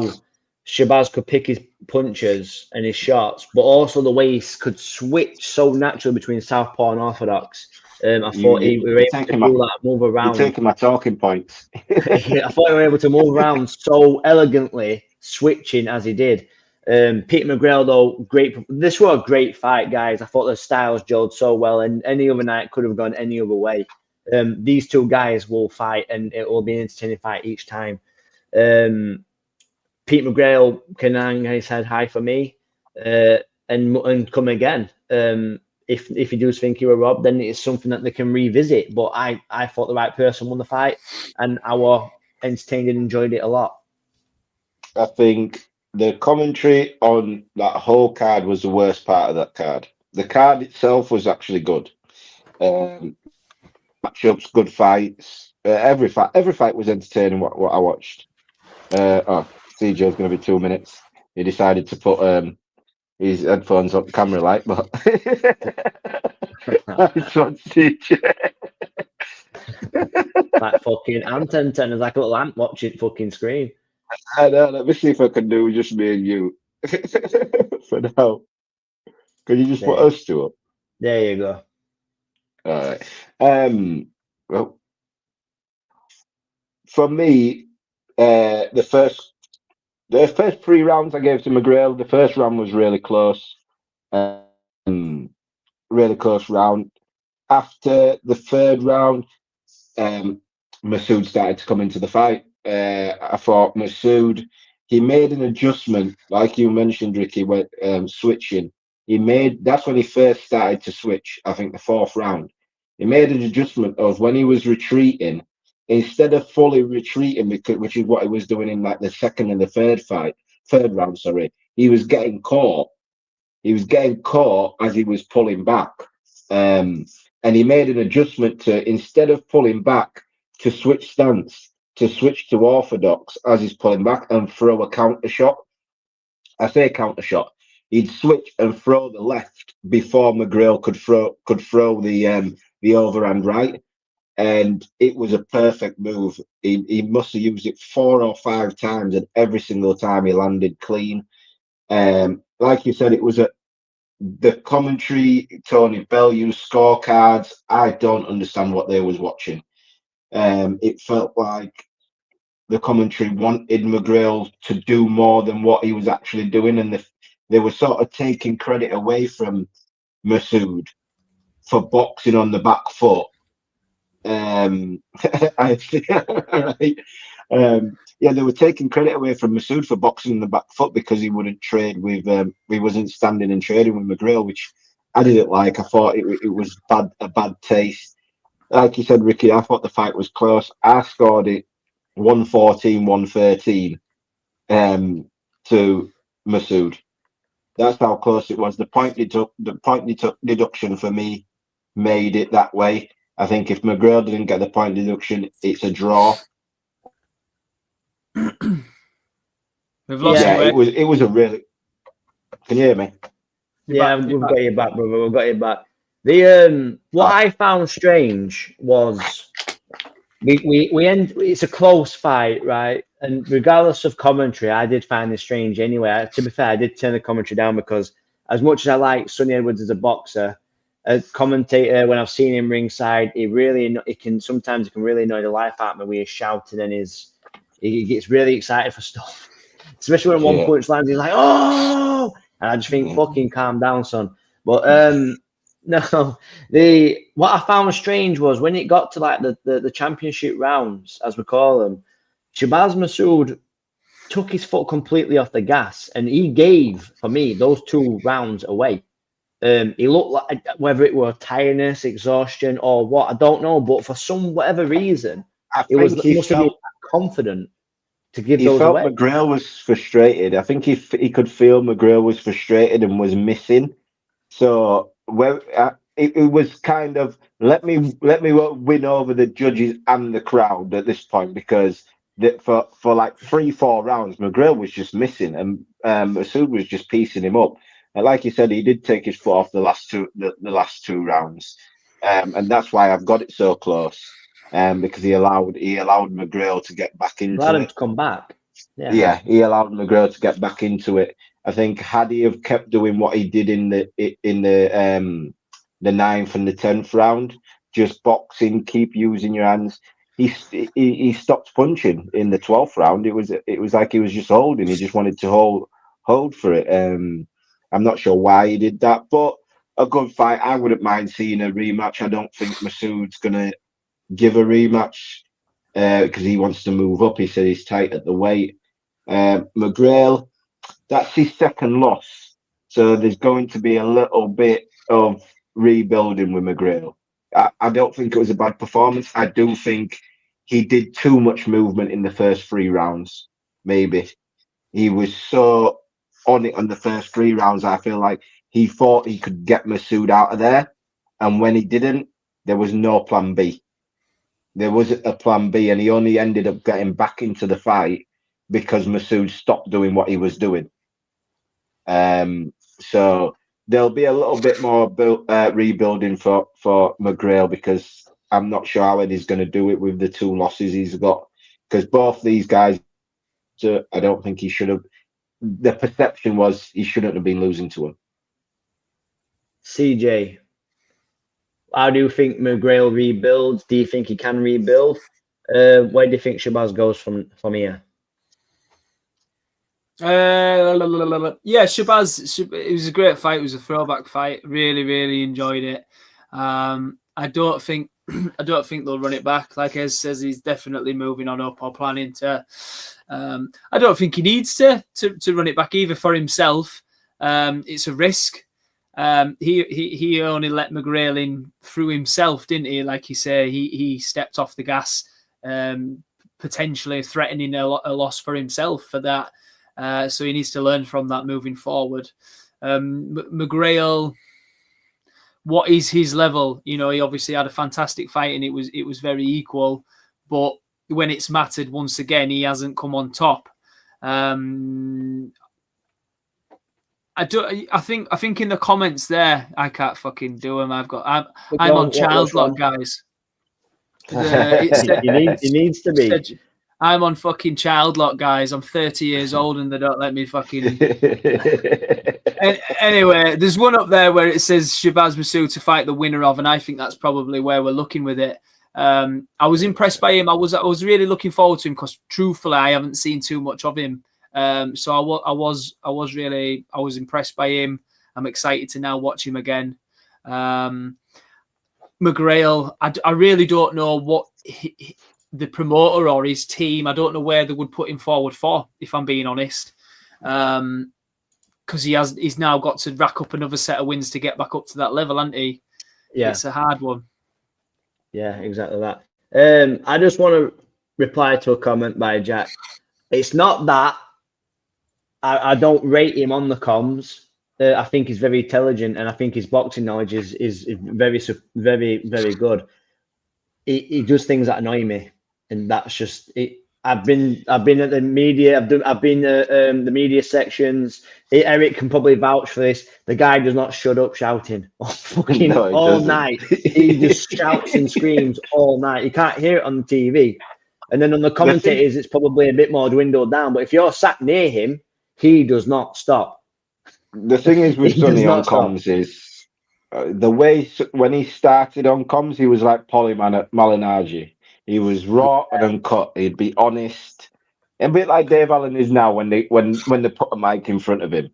Shabaz could pick his punches and his shots, but also the way he could switch so naturally between southpaw and orthodox. I thought he was able to do that, move around. You're taking my talking points. I thought he was able to move around so elegantly, switching as he did. Peter McGrail, though, great. This was a great fight, guys. I thought the styles gelled so well, and any other night could have gone any other way. These two guys will fight, and it will be an entertaining fight each time. Pete McGrail can hang his head high for me, and come again. If he does think he were robbed, then it's something that they can revisit. But I thought the right person won the fight, and I was entertained and enjoyed it a lot. I think the commentary on that whole card was the worst part of that card. The card itself was actually good. Matchups, good fights. Every fight was entertaining. What I watched. CJ's going to be 2 minutes. He decided to put his headphones up the camera light, but nice one, CJ. Like fucking antennas, like a little ant watching fucking screen. I know. Let me see if I can do just me and you for now. Can you just put us two up? There you go. All right. Well, for me, the first 3 rounds I gave to McGrail. The first round was really close. Really close round. After the 3rd round, Masoud started to come into the fight. I thought Masoud, he made an adjustment, like you mentioned, Ricky, when switching. That's when he first started to switch, I think the 4th round. He made an adjustment of when he was retreating, instead of fully retreating, which is what he was doing in like the second and the third round, sorry, he was getting caught. He was getting caught as he was pulling back. And he made an adjustment to, instead of pulling back, to switch stance, to switch to orthodox as he's pulling back and throw a counter shot. I say counter shot. He'd switch and throw the left before McGrail could throw the overhand right. And it was a perfect move. He must have used it 4 or 5 times, and every single time he landed clean. Like you said, it was the commentary. Tony Bell used scorecards. I don't understand what they was watching. It felt like the commentary wanted McGrail to do more than what he was actually doing, and they were sort of taking credit away from Masoud for boxing on the back foot. Yeah, they were taking credit away from Masoud for boxing on the back foot because he wouldn't trade with, he wasn't standing and trading with McGrail, which I didn't like. I thought it was a bad taste. Like you said, Ricky, I thought the fight was close. I scored it 114-113 to Masoud. That's how close it was. The point deduction for me made it that way. I think if McGrail didn't get the point deduction, it's a draw. We've lost it was a really. Can you hear me? Yeah, we've got you back, brother. We've got you back. The what I found strange was we end. It's a close fight, right? And regardless of commentary, I did find this strange anyway. To be fair, I did turn the commentary down because as much as I like Sonny Edwards as a boxer, a commentator, when I've seen him ringside, he can sometimes really annoy the life out of me with his shouting and he gets really excited for stuff, especially when one punch lands. He's like, "Oh!" and I just think, "Fucking calm down, son." But no, what I found strange was when it got to like the championship rounds, as we call them, Shabaz Masoud took his foot completely off the gas, and he gave, for me, those 2 rounds away. He looked like, whether it were tiredness, exhaustion, or what, I don't know, but for whatever reason, he must have been confident to give those away. He felt McGrail was frustrated. I think he could feel McGrail was frustrated and was missing. So it was kind of let me win over the judges and the crowd at this point, because for like 3-4 rounds, McGrail was just missing, and Masoud was just piecing him up. And like you said, he did take his foot off the last 2 rounds, and that's why I've got it so close. Because he allowed McGrail to get back into allowed it. him to come back. Yeah, he allowed McGrail to get back into it. I think had he have kept doing what he did in the 9th and the 10th round, just boxing, keep using your hands. He stopped punching in the 12th round. It was like he was just holding. He just wanted to hold for it. I'm not sure why he did that, but a good fight. I wouldn't mind seeing a rematch. I don't think Masoud's gonna give a rematch because he wants to move up. He said he's tight at the weight. McGrail, that's his 2nd loss, so there's going to be a little bit of rebuilding with McGrail. I don't think it was a bad performance. I do think he did too much movement in the first 3 rounds. Maybe he was so on it on the first 3 rounds. I feel like he thought he could get Masoud out of there, and when he didn't, there was no plan B. There wasn't a plan B, and he only ended up getting back into the fight because Masoud stopped doing what he was doing. So there'll be a little bit more rebuilding for McGrail, because I'm not sure how he's going to do it with the 2 losses he's got, because both these guys, I don't think he should have. The perception was he shouldn't have been losing to him. CJ, how do you think McGrail rebuilds? Do you think he can rebuild? Where do you think Shabaz goes from here? Yeah, Shabaz. It was a great fight. It was a throwback fight. Really, really enjoyed it. I don't think they'll run it back. Like Ez says, he's definitely moving on up or planning to. I don't think he needs to run it back either for himself. It's a risk. He only let McGrail in through himself, didn't he? Like you say, he stepped off the gas potentially threatening a loss for himself for that. So he needs to learn from that moving forward. McGrail, what is his level? You know, he obviously had a fantastic fight and it was very equal, but when it's mattered, once again, he hasn't come on top. I think in the comments there, I can't fucking do them. I'm on child lock, guys. He needs to be. I'm on fucking child lock, guys. I'm 30 years old and they don't let me fucking. Anyway, there's one up there where it says Shabaz Masoud to fight the winner of, and I think that's probably where we're looking with it. I was impressed by him. I was really looking forward to him because, truthfully, I haven't seen too much of him. So I was impressed by him. I'm excited to now watch him again. McGrail, I really don't know what the promoter or his team, I don't know where they would put him forward for, if I'm being honest. Because he's now got to rack up another set of wins to get back up to that level, hasn't he? Yeah. It's a hard one. Yeah, exactly that. I just want to reply to a comment by Jack. It's not that I don't rate him on the comms. I think he's very intelligent, and I think his boxing knowledge is very, very, very good. He does things that annoy me, and that's just it. I've been at the media. I've been the media sections. Eric can probably vouch for this. The guy does not shut up shouting all night. He just shouts and screams all night. You can't hear it on the TV, and then on the commentators, it's probably a bit more dwindled down. But if you're sat near him, he does not stop. The thing is with Sonny on comms is the way when he started on comms, he was like Polly Malignaggi. He was raw and uncut. He'd be honest, a bit like Dave Allen is now when they put a mic in front of him.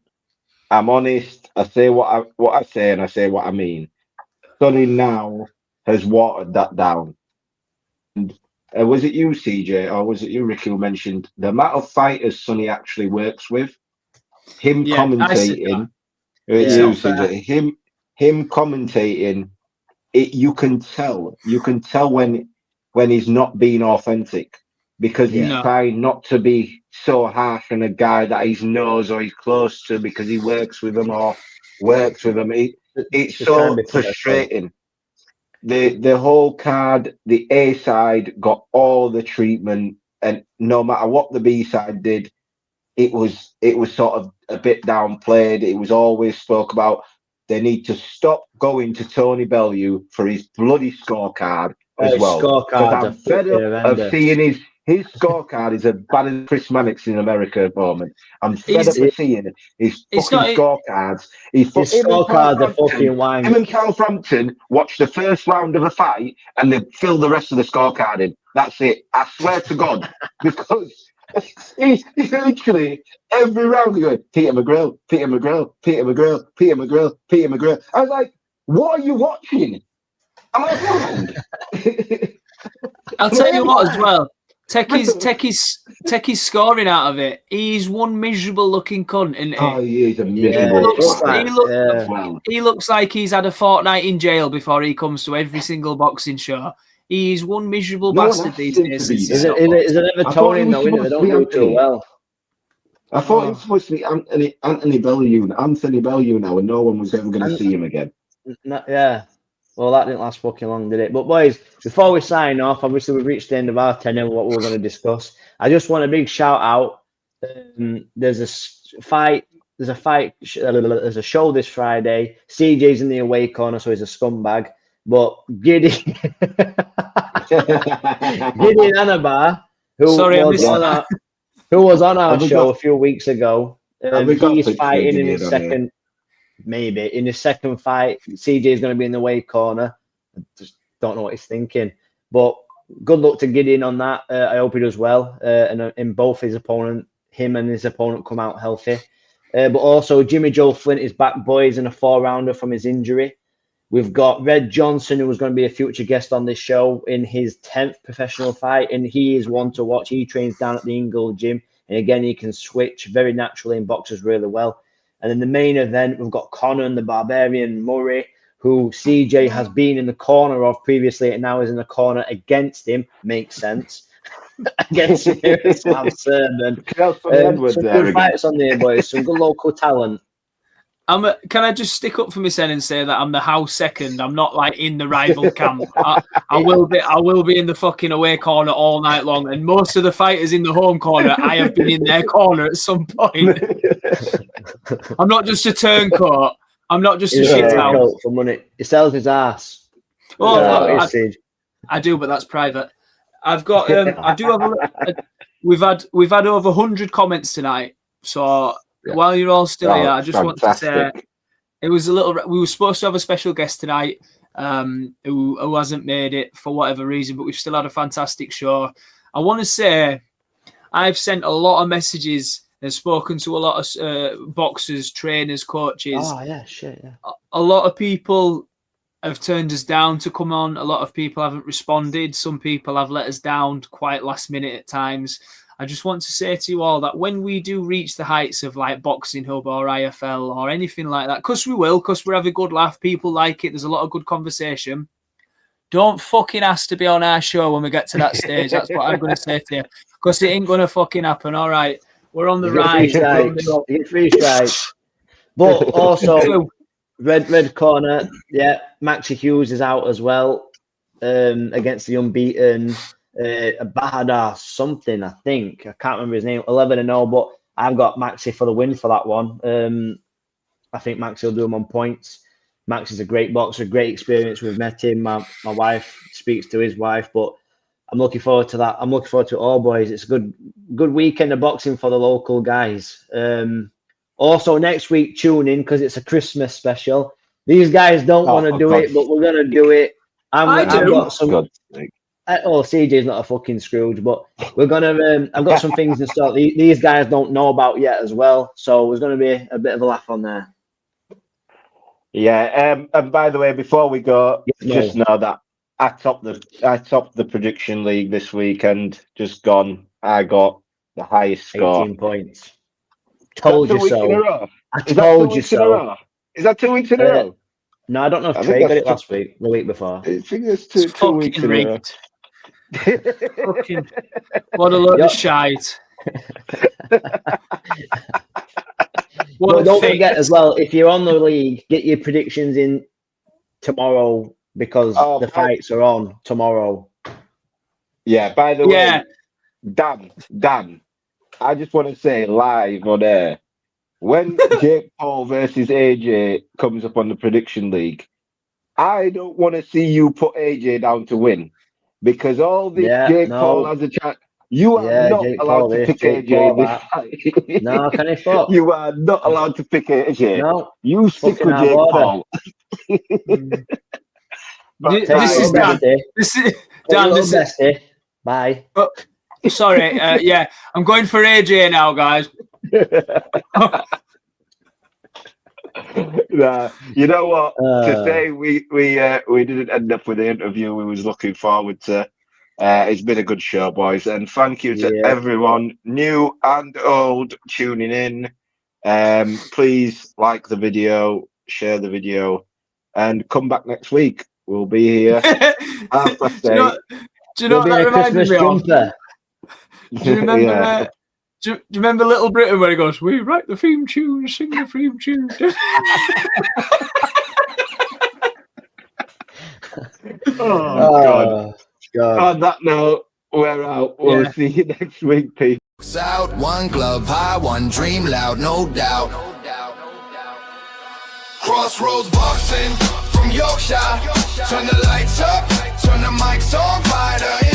I'm honest. I say what I say, and I say what I mean. Sonny now has watered that down. And, was it you, CJ, or was it you, Ricky, who mentioned the amount of fighters Sonny actually works with? Him commentating, him commentating. You can tell when he's not being authentic because he's trying not to be so harsh on a guy that he knows or he's close to because he works with them or works with them. It's so frustrating. The whole card, the A side got all the treatment, and no matter what the B side did, it was sort of a bit downplayed. It was always spoke about. They need to stop going to Tony Bellew for his bloody scorecard as well. Because I'm fed up of seeing his scorecard is as bad as Chris Mannix in America at the moment. I'm fed up of seeing his fucking scorecards. His scorecards are fucking wine. Him and Carl Frampton watch the first round of a fight and they fill the rest of the scorecard in. That's it. I swear to God. Because he's literally every round going, Peter McGrail, Peter McGrail, Peter McGrail, Peter McGrail, Peter McGrail. I was like, what are you watching? Am I blind? I'll tell you what as well. Take his scoring out of it. He's one miserable looking cunt, isn't he? Oh, he is a miserable. He looks like he's had a fortnight in jail before he comes to every single boxing show. He's one miserable bastard these days. Is it Evertonian though, isn't it? They don't do too well. I thought it was supposed to be Anthony Bellew now, and no one was ever going to see him again. Yeah. Well, that didn't last fucking long, did it? But boys, before we sign off, obviously we've reached the end of our tenure, what we're going to discuss. I just want a big shout out. There's a show this Friday. CJ's in the away corner, so he's a scumbag. But Gideon Anabar, who was on our show a few weeks ago, he's fighting in his second. Maybe in his second fight, CJ is going to be in the away corner. I just don't know what he's thinking. But good luck to Gideon on that. I hope he does well. And in both him and his opponent come out healthy. But also Jimmy Joe Flint is back, boys, in a 4-rounder from his injury. We've got Red Johnson, who was going to be a future guest on this show, in his 10th professional fight. And he is one to watch. He trains down at the Ingle gym. And again, he can switch very naturally and boxes really well. And in the main event, we've got Conor and the Barbarian Murray, who CJ has been in the corner of previously and now is in the corner against him. Makes sense. Against Shabaz Masoud. Some good fights on there, boys. Some good local talent. Can I just stick up for myself and say that I'm the house second? I'm not like in the rival camp. I will be in the fucking away corner all night long. And most of the fighters in the home corner, I have been in their corner at some point. I'm not just a turncoat. I'm not just a shit house. For money. He sells his ass. Oh, I do, but that's private. I've got. I do have. We've had over 100 comments tonight. So while you're all still here, I just want to say it was a little. We were supposed to have a special guest tonight, who hasn't made it for whatever reason, but we've still had a fantastic show. I want to say I've sent a lot of messages and spoken to a lot of boxers, trainers, coaches. Oh yeah, shit. Yeah. A lot of people have turned us down to come on. A lot of people haven't responded. Some people have let us down quite last minute at times. I just want to say to you all that when we do reach the heights of like Boxing Hub or IFL or anything like that, because we're having a good laugh, people like it, there's a lot of good conversation. Don't fucking ask to be on our show when we get to that stage. That's what I'm going to say to you, because it ain't going to fucking happen. All right, we're on the rise. Get 3 strikes. But also, red corner, yeah, Maxi Hughes is out as well against the unbeaten Bahadar something, I think. I can't remember his name. 11-0, but I've got Maxi for the win for that one. I think Maxi will do him on points. Max is a great boxer, great experience. We've met him. My wife speaks to his wife, but I'm looking forward to that. I'm looking forward to it all, boys. It's a good weekend of boxing for the local guys. Also, next week, tune in because it's a Christmas special. These guys don't want to do it, but we're going to do it. I've got some. CJ's not a fucking Scrooge, but we're going to. I've got some things in store these guys don't know about yet as well. So there's going to be a bit of a laugh on there. Yeah. And by the way, before we go, just know that I topped the prediction league this week and just gone. I got the highest score. 18 points. Told you so. I told you so. Is that 2 weeks in a row? No, I don't know if Trey got it last week, the week before. I think it's two weeks in a row. Fucking, what a load of shite. Don't forget as well, if you're on the league, get your predictions in tomorrow because the fights are on tomorrow. Yeah, by the way, Dan, I just want to say live on air, when Jake Paul versus AJ comes up on the prediction league, I don't want to see you put AJ down to win because all this Jake Paul has a chance. You are not allowed to pick AJ in this fight. No, can I fuck? You are not allowed to pick AJ. No. You stick with Jake Paul. This is Dan. This is Dan. Bye. Sorry. I'm going for AJ now, guys. Nah, you know what? Today we didn't end up with the interview we was looking forward to. It's been a good show, boys, and thank you to everyone, new and old, tuning in. Please like the video, share the video, and come back next week. We'll be here. Do you know what that reminded me of? Do you remember? Do you remember Little Britain where he goes, "We write the theme tune, sing the theme tune." God. On that note, we're out. We'll see you next week, people. Out, one glove high, one dream loud, no doubt. Crossroads boxing from Yorkshire. Turn the lights up, turn the mics on, fighter.